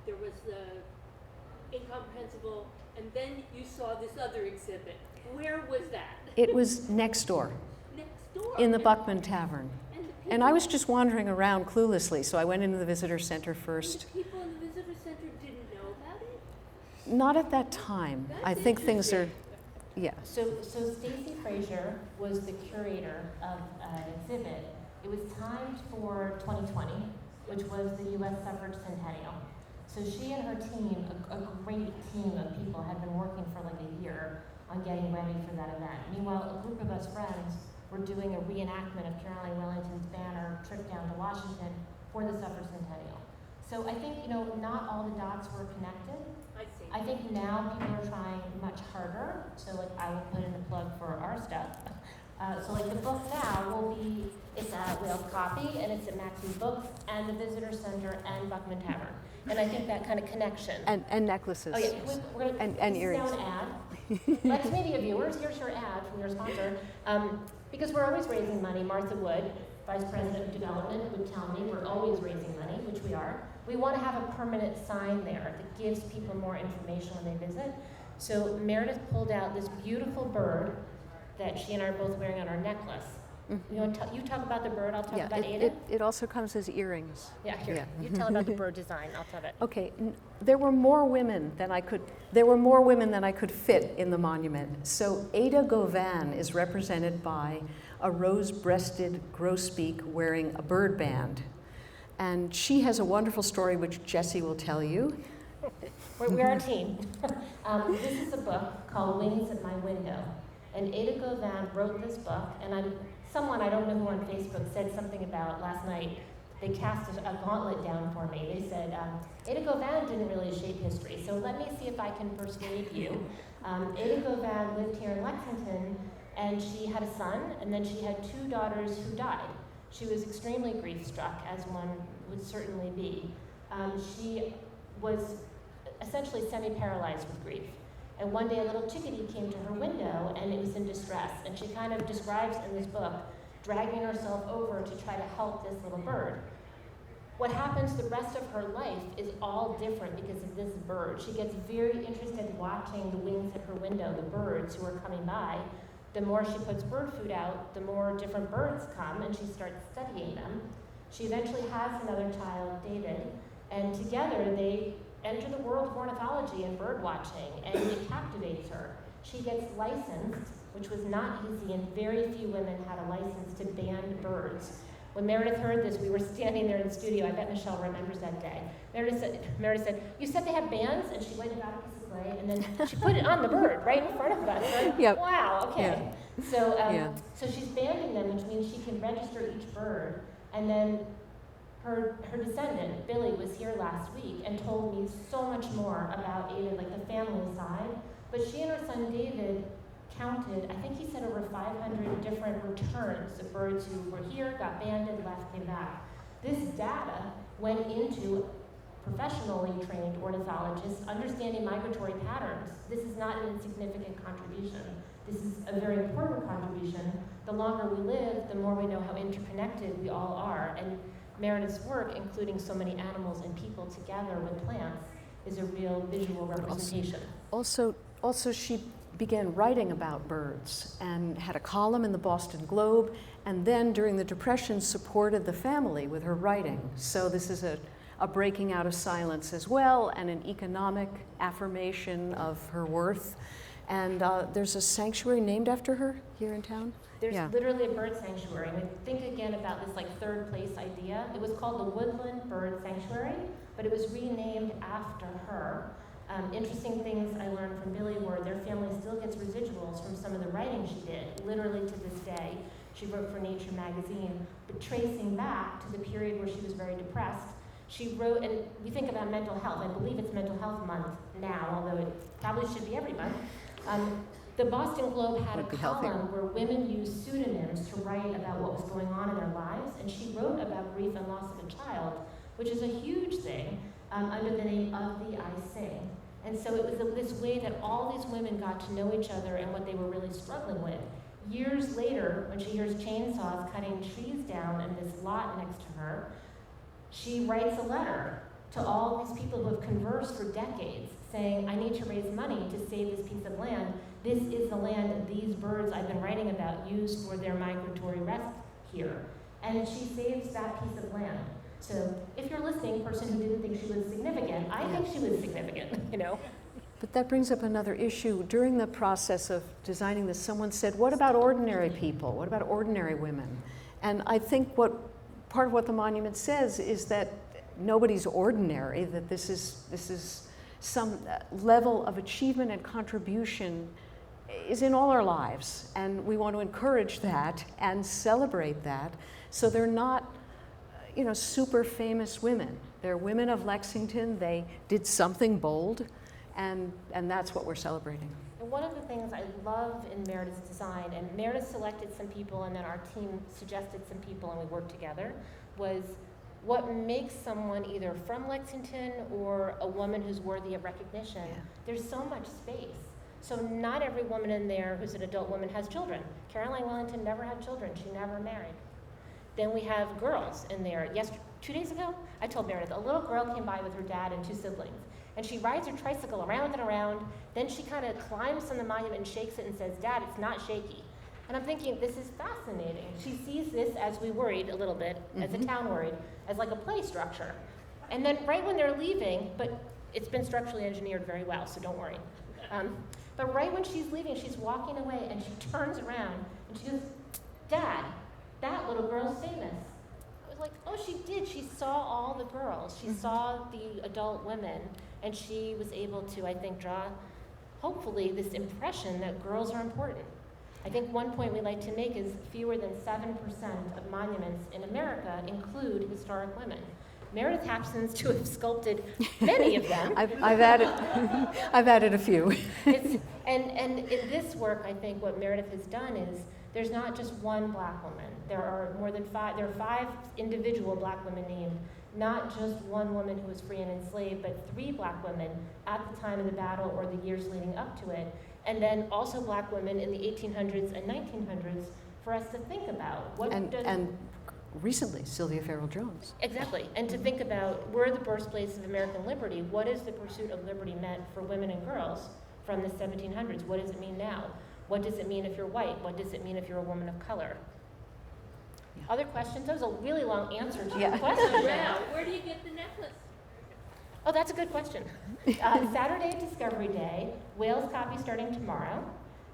there was the incomprehensible, and then you saw this other exhibit. Where was that? It was next door, Next door. in the Buckman Tavern. And the And I people- was just wandering around cluelessly, so I went into the visitor center and first. the people in the visitor center didn't know about it? Not at that time. I That's think things are, interesting. yeah. So Stacy Frazier was the curator of an exhibit. It was timed for 2020, which was the U.S. suffrage centennial. So she and her team, a great team of people, had been working for like a year on getting ready for that event. Meanwhile, a group of us friends were doing a reenactment of Caroline Wellington's banner trip down to Washington for the suffrage centennial. So I think, not all the dots were connected. I see. I think now people are trying much harder. So like I will put in a plug for our stuff. So like the book now will be, it's at Whale Copy and it's at Maxim Books and the Visitor Center and Buckman Tavern. And I think that kind of connection. And necklaces. Oh yeah, we're gonna, And this earrings. is now an ad. LexMedia viewers, here's your ad from your sponsor. Because we're always raising money, Martha Wood, Vice President of Development, would tell me we're always raising money, which we are. We want to have a permanent sign there that gives people more information when they visit. So Meredith pulled out this beautiful bird that she and I are both wearing on our necklace. You talk about the bird, I'll talk about Ada? It also comes as earrings. Yeah, here. Yeah. You tell about the bird design, I'll tell it. Okay, there were more women than I could fit in the monument. So Ada Govan is represented by a rose-breasted grosbeak wearing a bird band. And she has a wonderful story which Jessie will tell you. We're a team. This is a book called Wings at My Window. And Ada Govan wrote this book, and someone, I don't know who on Facebook, said something about last night, they cast a gauntlet down for me. They said, Ada Govan didn't really shape history, so let me see if I can persuade you. Ada Govan lived here in Lexington, and she had a son, and then she had 2 daughters who died. She was extremely grief-struck, as one would certainly be. She was essentially semi-paralyzed with grief. And one day a little chickadee came to her window and it was in distress. And she kind of describes in this book dragging herself over to try to help this little bird. What happens the rest of her life is all different because of this bird. She gets very interested watching the wings at her window, the birds who are coming by. The more she puts bird food out, the more different birds come and she starts studying them. She eventually has another child, David, and together they enter the world of ornithology and bird watching, and it captivates her. She gets licensed, which was not easy, and very few women had a license to band birds. When Meredith heard this, we were standing there in the studio. I bet Michelle remembers that day. Meredith said, you said they have bands? And she went and got a piece of clay, and then she put it on the bird right in front of us. Right? Yep. Wow, okay. Yeah. So she's banding them, which means she can register each bird, and then her descendant, Billy, was here last week and told me so much more about Ada, like the family side. But she and her son David counted, I think he said over 500 different returns of birds who were here, got banded, left, came back. This data went into professionally trained ornithologists understanding migratory patterns. This is not an insignificant contribution. This is a very important contribution. The longer we live, the more we know how interconnected we all are. And Meredith's work, including so many animals and people together with plants, is a real visual representation. Also she began writing about birds and had a column in the Boston Globe, and then during the Depression supported the family with her writing. So this is a breaking out of silence as well, and an economic affirmation of her worth. And there's a sanctuary named after her here in town? There's literally a bird sanctuary. And think again about this like third place idea. It was called the Woodland Bird Sanctuary, but it was renamed after her. Interesting things I learned from Billy were their family still gets residuals from some of the writing she did, literally to this day. She wrote for Nature magazine, but tracing back to the period where she was very depressed, she wrote, and we think about mental health, I believe it's Mental Health Month now, although it probably should be every month. The Boston Globe had a column where women used pseudonyms to write about what was going on in their lives, and she wrote about grief and loss of a child, which is a huge thing, under the name Of Thee I Sing. And so it was this way that all these women got to know each other and what they were really struggling with. Years later, when she hears chainsaws cutting trees down in this lot next to her, she writes a letter to all these people who have conversed for decades, saying, I need to raise money to save this piece of land. This is the land that these birds I've been writing about use for their migratory rest here. And she saves that piece of land. So if you're listening, person who didn't think she was significant, I think she was significant, you know? But that brings up another issue. During the process of designing this, someone said, what about ordinary people? What about ordinary women? And I think part of what the monument says is that nobody's ordinary, that this is some level of achievement and contribution is in all our lives. And we want to encourage that and celebrate that. So they're not, super famous women. They're women of Lexington. They did something bold, and that's what we're celebrating. And one of the things I love in Meredith's design, and Meredith selected some people and then our team suggested some people and we worked together, was what makes someone either from Lexington or a woman who's worthy of recognition. Yeah. There's so much space. So not every woman in there who's an adult woman has children. Caroline Wellington never had children. She never married. Then we have girls in there. 2 days ago, I told Meredith, a little girl came by with her dad and 2 siblings. And she rides her tricycle around and around. Then she kind of climbs on the monument and shakes it and says, Dad, it's not shaky. And I'm thinking, this is fascinating. She sees this, as we worried a little bit, as a town worried, as like a play structure. And then right when they're leaving, but it's been structurally engineered very well, so don't worry. But right when she's leaving, she's walking away and she turns around and she goes, Dad, that little girl's famous. I was like, oh, she did. She saw all the girls. She saw the adult women, and she was able to, I think, draw, hopefully, this impression that girls are important. I think one point we like to make is fewer than 7% of monuments in America include historic women. Meredith happens to have sculpted many of them. I've added a few. And in this work, I think what Meredith has done is there's not just one black woman. There are more than 5. There are 5 individual black women named. Not just one woman who was free and enslaved, but 3 black women at the time of the battle or the years leading up to it. And then also black women in the 1800s and 1900s for us to think about. And recently, Sylvia Farrell Jones. Exactly, and to think about, we're the birthplace of American liberty. What is the pursuit of liberty meant for women and girls from the 1700s? What does it mean now? What does it mean if you're white? What does it mean if you're a woman of color? Yeah. Other questions? That was a really long answer to your question. Wow, where do you get the necklace? Oh, that's a good question. Saturday, Discovery Day, Wales copy starting tomorrow.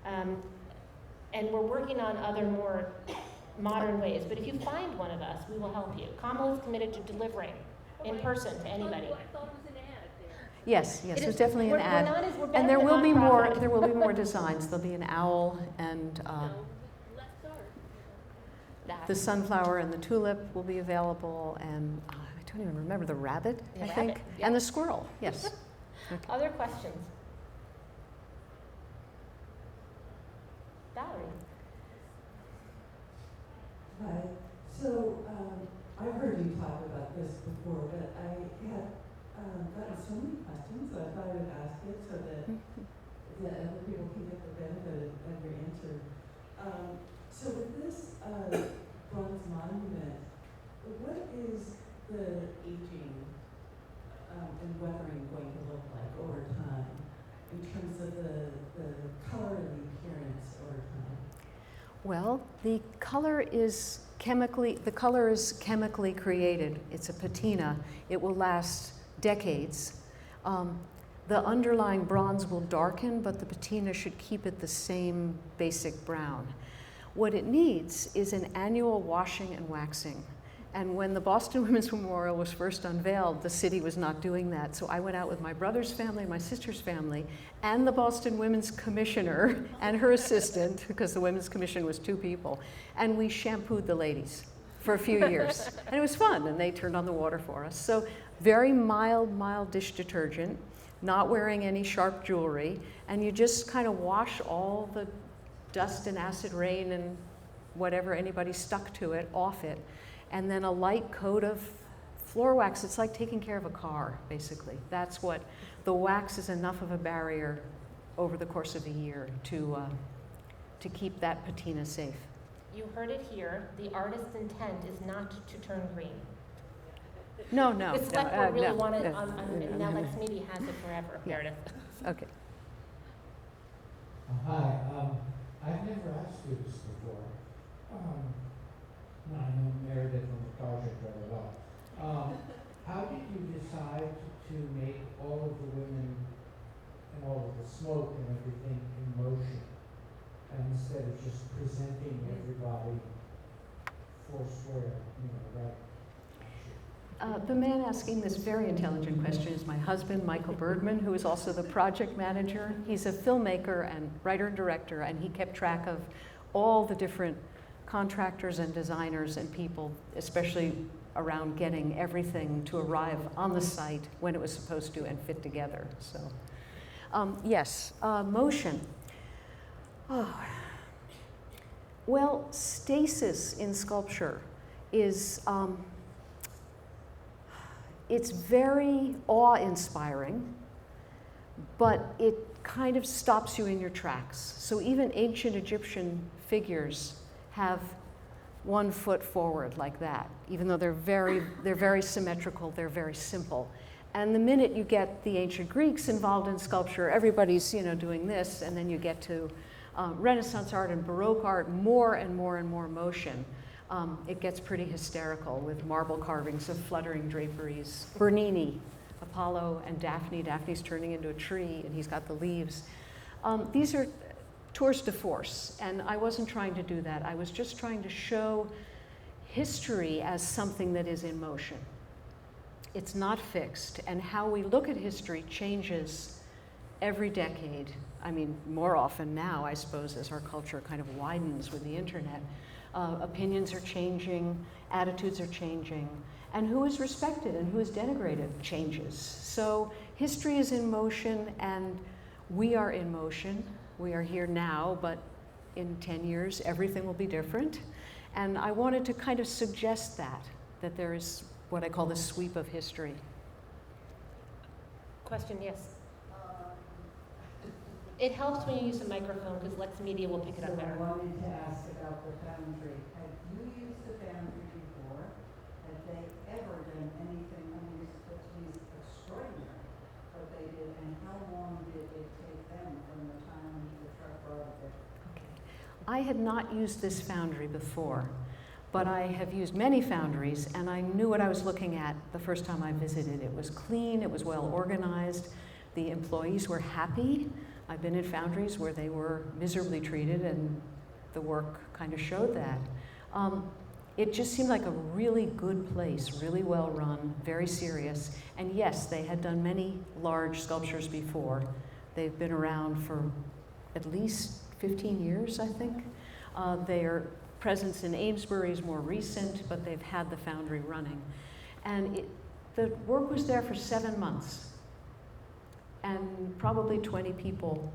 And we're working on other more modern ways. But if you find one of us, we will help you. Kamala's committed to delivering in person to anybody. I thought it was an ad there. Yes, there's definitely an ad. We're And there will be more. nonprofit. There will be more designs. There'll be an owl and Let's start. the sunflower and the tulip will be available, and I don't even remember the rabbit. The I rabbit, think, yeah. and the squirrel. Yes. Okay. Other questions? Valerie? Hi. So I've heard you talk about this before, but I had gotten so many questions, so I thought I would ask it so that other people can get the benefit of your answer. So with this bronze monument, what is the aging and weathering going to look like over time in terms of the color and the appearance over time? Well, the color is chemically created. It's a patina. It will last decades. The underlying bronze will darken, but the patina should keep it the same basic brown. What it needs is an annual washing and waxing. And when the Boston Women's Memorial was first unveiled, the city was not doing that. So I went out with my brother's family, my sister's family, and the Boston Women's Commissioner and her assistant, because the Women's Commission was 2 people, and we shampooed the ladies for a few years. And it was fun, and they turned on the water for us. So very mild dish detergent, not wearing any sharp jewelry, and you just kind of wash all the dust and acid rain and whatever anybody stuck to it off it. And then a light coat of floor wax, it's like taking care of a car, basically. That's what, the wax is enough of a barrier over the course of a year to keep that patina safe. You heard it here. The artist's intent is not to turn green. No, no. The select board really no, wanted, no, and now LexMedia has it forever, Meredith. Okay. Hi, I've never asked you this before. I know Meredith from the project very well. How did you decide to make all of the women and all of the smoke and everything in motion, and instead of just presenting everybody foursquare, right? The man asking this very intelligent question is my husband, Michael Bergmann, who is also the project manager. He's a filmmaker and writer and director, and he kept track of all the different contractors and designers and people, especially around getting everything to arrive on the site when it was supposed to and fit together. So, yes, motion. Oh. Well, stasis in sculpture is, it's very awe-inspiring, but it kind of stops you in your tracks. So even ancient Egyptian figures have 1 foot forward like that, even though they're very symmetrical, they're very simple. And the minute you get the ancient Greeks involved in sculpture, everybody's doing this, and then you get to Renaissance art and Baroque art, more and more and more motion. It gets pretty hysterical with marble carvings of fluttering draperies. Bernini, Apollo and Daphne. Daphne's turning into a tree, and he's got the leaves. These are tours de force, and I wasn't trying to do that. I was just trying to show history as something that is in motion. It's not fixed, and how we look at history changes every decade. I mean, more often now, I suppose, as our culture kind of widens with the internet. Opinions are changing, attitudes are changing, and who is respected and who is denigrated changes. So history is in motion, and we are in motion. We are here now, but in 10 years, everything will be different. And I wanted to kind of suggest that there is what I call the sweep of history. Question, yes. It helps when you use a microphone because LexMedia will pick it up better. I wanted to ask about the foundry. Have you used the foundry before? Have they ever done anything? I mean, it's extraordinary what they did, and how long did it take them from the time the truck brought it? Okay. I had not used this foundry before, but I have used many foundries, and I knew what I was looking at the first time I visited. It was clean, it was well organized, the employees were happy. I've been in foundries where they were miserably treated, and the work kind of showed that. It just seemed like a really good place, really well run, very serious. And yes, they had done many large sculptures before. They've been around for at least 15 years, I think. Their presence in Amesbury is more recent, but they've had the foundry running. And the work was there for 7 months. And probably 20 people,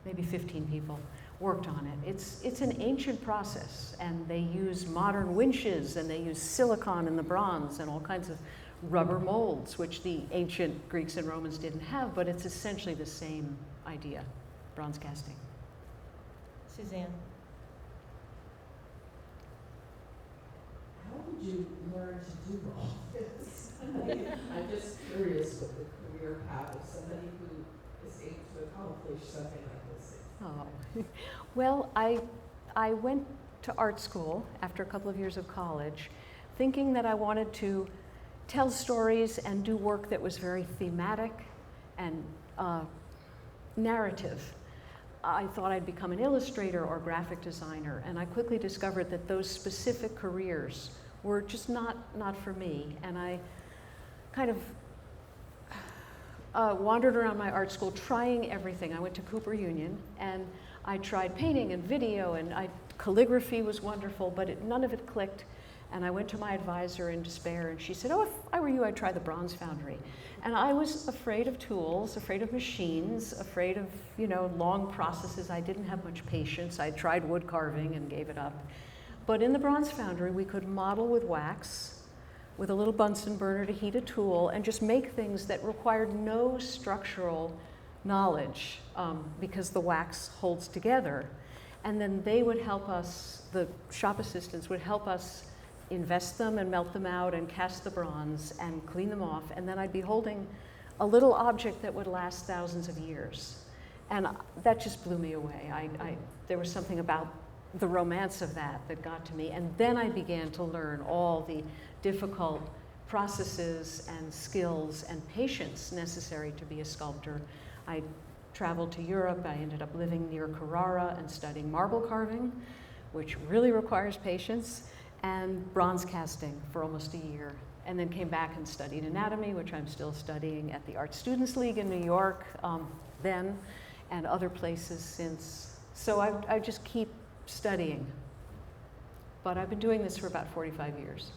maybe 15 people, worked on it. It's an ancient process, and they use modern winches, and they use silicon in the bronze, and all kinds of rubber molds, which the ancient Greeks and Romans didn't have, but it's essentially the same idea, bronze casting. Suzanne. How did you learn to do all this? I'm just curious what the career path of somebody who is able to accomplish something like this. Oh. Well, I went to art school after a couple of years of college, thinking that I wanted to tell stories and do work that was very thematic and narrative. I thought I'd become an illustrator or graphic designer, and I quickly discovered that those specific careers were just not for me. And I kind of wandered around my art school trying everything. I went to Cooper Union, and I tried painting and video, and calligraphy was wonderful, but none of it clicked. And I went to my advisor in despair, and she said, "Oh, if I were you, I'd try the bronze foundry." And I was afraid of tools, afraid of machines, afraid of, long processes. I didn't have much patience. I tried wood carving and gave it up. But in the bronze foundry, we could model with wax. with a little Bunsen burner to heat a tool and just make things that required no structural knowledge because the wax holds together. And then they would help us, the shop assistants would help us invest them and melt them out and cast the bronze and clean them off. And then I'd be holding a little object that would last thousands of years. And that just blew me away. There was something about the romance of that got to me. And then I began to learn all the difficult processes and skills and patience necessary to be a sculptor. I traveled to Europe. I ended up living near Carrara and studying marble carving, which really requires patience, and bronze casting for almost a year. And then came back and studied anatomy, which I'm still studying at the Art Students League in New York then, and other places since. So I just keep studying. But I've been doing this for about 45 years.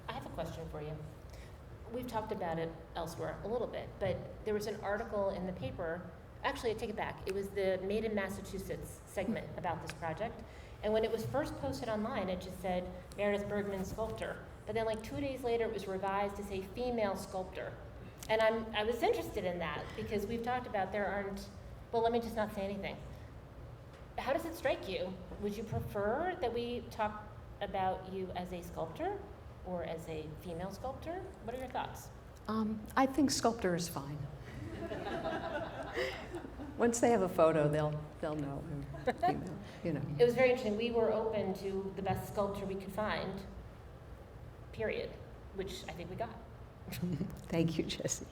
I have a question for you. We've talked about it elsewhere a little bit, but there was an article in the paper, actually I take it back, it was the Made in Massachusetts segment about this project, and when it was first posted online it just said Meredith Bergmann sculptor, but then like 2 days later it was revised to say female sculptor. And I was interested in that because we've talked about there aren't, well let me just not say anything. How does it strike you? Would you prefer that we talk about you as a sculptor or as a female sculptor? What are your thoughts? I think sculptor is fine. Once they have a photo, they'll know. Female, you know. It was very interesting. We were open to the best sculptor we could find, period, which I think we got. Thank you, Jessie.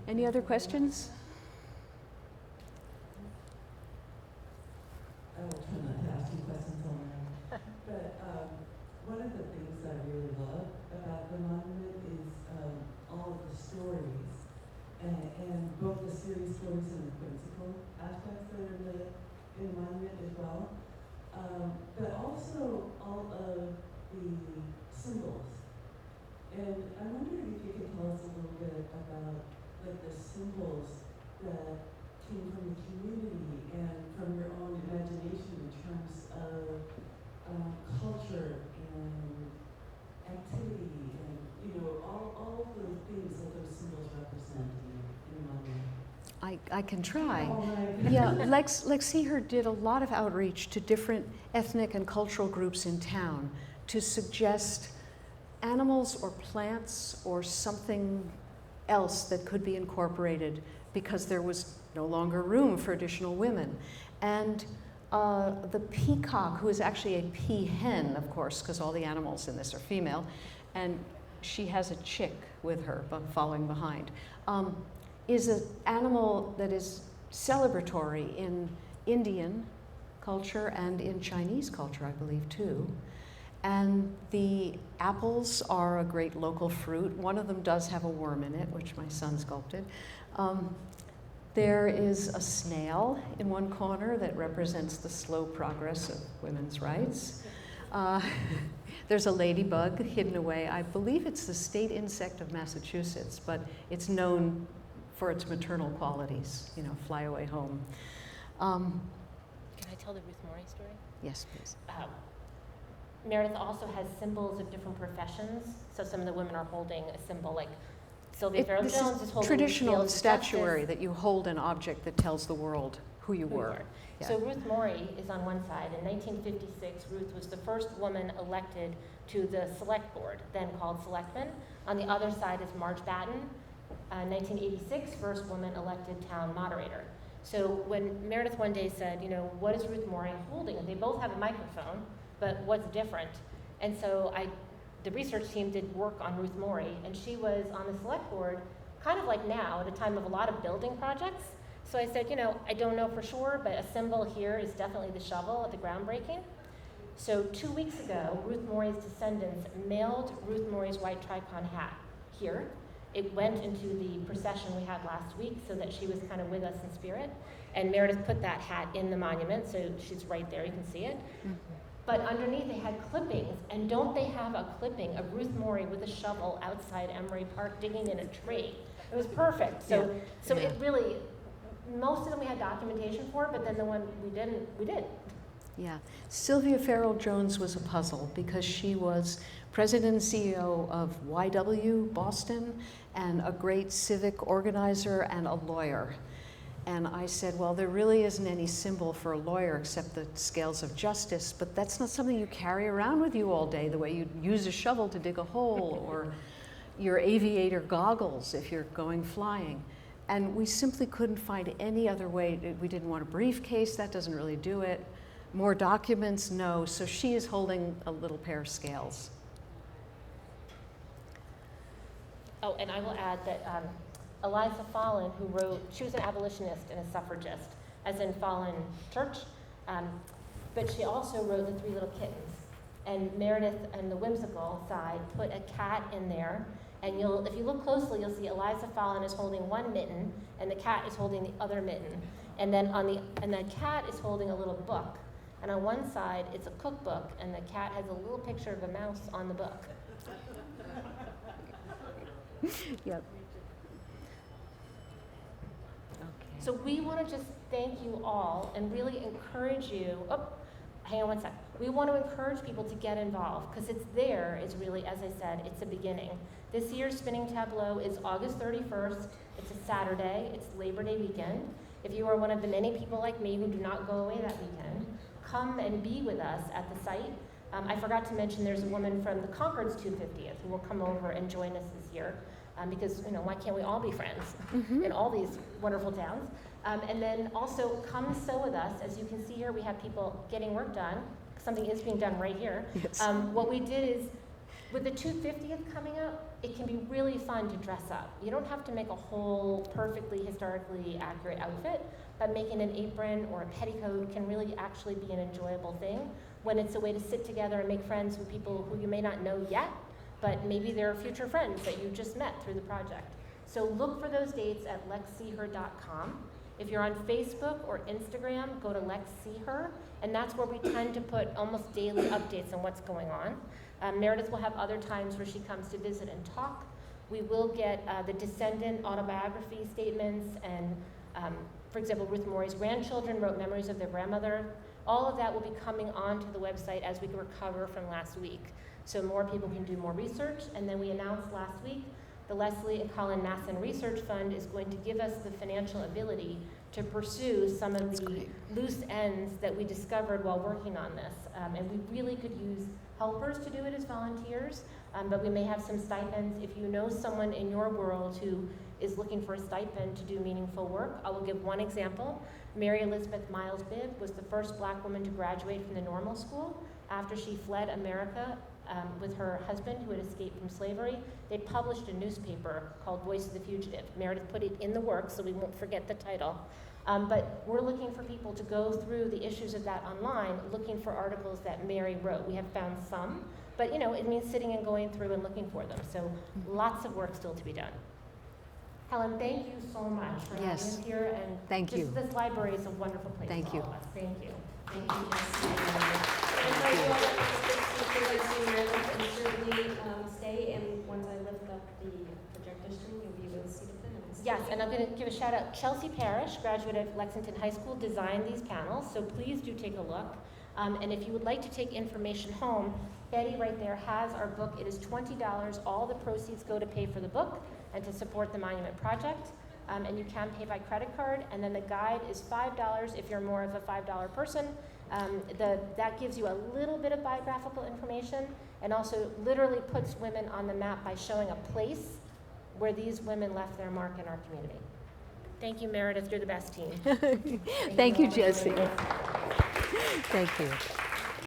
Any other questions? I will try not to ask you questions all night. But one of the things I really love about the monument is all of the stories, and both the series stories and the whimsical aspects that are in the monument as well. But also all of the symbols. And I wonder if you could tell us a little bit about like the symbols that came from the community and from your own imagination in terms of culture and activity and, you know, all of the things that those symbols represent in the monument. I can try. All right. Yeah, LexSeeHer did a lot of outreach to different ethnic and cultural groups in town to suggest animals or plants or something else that could be incorporated because there was no longer room for additional women. And the peacock, who is actually a peahen, of course, because all the animals in this are female, and she has a chick with her following behind, is an animal that is celebratory in Indian culture and in Chinese culture, I believe, too. And the apples are a great local fruit. One of them does have a worm in it, which my son sculpted. There is a snail in one corner that represents the slow progress of women's rights. There's a ladybug hidden away. I believe it's the state insect of Massachusetts, but it's known for its maternal qualities, you know, fly away home. Can I tell the Ruth Morey story? Yes, please. Meredith also has symbols of different professions. So some of the women are holding a symbol, like Sylvia Farrell Jones is holding traditional the statuary that you hold an object that tells the world who you who were. Yeah. So Ruth Morey is on one side. In 1956, Ruth was the first woman elected to the select board, then called selectman. On the other side is Marge Batten, 1986, first woman elected town moderator. So when Meredith one day said, you know, what is Ruth Morey holding? And they both have a microphone, but what's different? And so the research team did work on Ruth Morey, and she was on the select board, kind of like now, at a time of a lot of building projects. So I said, you know, I don't know for sure, but a symbol here is definitely the shovel at the groundbreaking. So 2 weeks ago, Ruth Morey's descendants mailed Ruth Morey's white tricon hat here. It went into the procession we had last week so that she was kind of with us in spirit. And Meredith put that hat in the monument, so she's right there, you can see it. Mm-hmm. But underneath they had clippings, and don't they have a clipping of Ruth Morey with a shovel outside Emery Park digging in a tree? It was perfect. So it really, most of them we had documentation for, but then the one we didn't, we did. Yeah. Sylvia Farrell Jones was a puzzle because she was president and CEO of YW Boston and a great civic organizer and a lawyer. And I said, well, there really isn't any symbol for a lawyer except the scales of justice, but that's not something you carry around with you all day, the way you use a shovel to dig a hole or your aviator goggles if you're going flying. And we simply couldn't find any other way. We didn't want a briefcase, that doesn't really do it. More documents, no. So she is holding a little pair of scales. Oh, and I will add that Eliza Fallon, who wrote, she was an abolitionist and a suffragist, as in Fallon Church, but she also wrote The Three Little Kittens. And Meredith and the whimsical side put a cat in there, and if you look closely, you'll see Eliza Fallon is holding one mitten, and the cat is holding the other mitten. And then and the cat is holding a little book. And on one side, it's a cookbook, and the cat has a little picture of a mouse on the book. Yep. So we want to just thank you all and really encourage you. Oh, hang on one sec. We want to encourage people to get involved because it's there is really, as I said, it's a beginning. This year's Spinning Tableau is August 31st. It's a Saturday. It's Labor Day weekend. If you are one of the many people like me who do not go away that weekend, come and be with us at the site. I forgot to mention there's a woman from the Concord's 250th who will come over and join us this year. Because, why can't we all be friends in all these wonderful towns? And then also come sew with us. As you can see here, we have people getting work done. Something is being done right here. Yes. What we did is, with the 250th coming up, it can be really fun to dress up. You don't have to make a whole perfectly historically accurate outfit, but making an apron or a petticoat can really actually be an enjoyable thing when it's a way to sit together and make friends with people who you may not know yet, but maybe they're future friends that you just met through the project. So look for those dates at LexSeeHer.com. If you're on Facebook or Instagram, go to LexSeeHer, and that's where we tend to put almost daily updates on what's going on. Meredith will have other times where she comes to visit and talk. We will get the descendant autobiography statements, and for example, Ruth Morey's grandchildren wrote memories of their grandmother. All of that will be coming onto the website as we recover from last week. So more people can do more research. And then we announced last week the Leslie and Colin Masson Research Fund is going to give us the financial ability to pursue some of the loose ends that we discovered while working on this. And we really could use helpers to do it as volunteers, but we may have some stipends. If you know someone in your world who is looking for a stipend to do meaningful work, I will give one example. Mary Elizabeth Miles Bibb was the first Black woman to graduate from the normal school after she fled America with her husband who had escaped from slavery. They published a newspaper called Voice of the Fugitive. Meredith put it in the works so we won't forget the title. But we're looking for people to go through the issues of that online, looking for articles that Mary wrote. We have found some, but it means sitting and going through and looking for them. So lots of work still to be done. Helen, thank you so much for having us here. And thank you. This library is a wonderful place Thank for you. all of us. Thank you. Thank you, Jessie. And for you all that would like to see Meredith, and certainly stay, and once I lift up the projector screen, you'll be able to see the films. Yes, and I'm going to give a shout out. Chelsea Parrish, graduate of Lexington High School, designed these panels, so please do take a look. And if you would like to take information home, Betty right there has our book. It is $20. All the proceeds go to pay for the book and to support the Monument Project. And you can pay by credit card. And then the guide is $5 if you're more of a $5 person. That gives you a little bit of biographical information and also literally puts women on the map by showing a place where these women left their mark in our community. Thank you, Meredith. You're the best team. Thank you, Jessie. Thank you.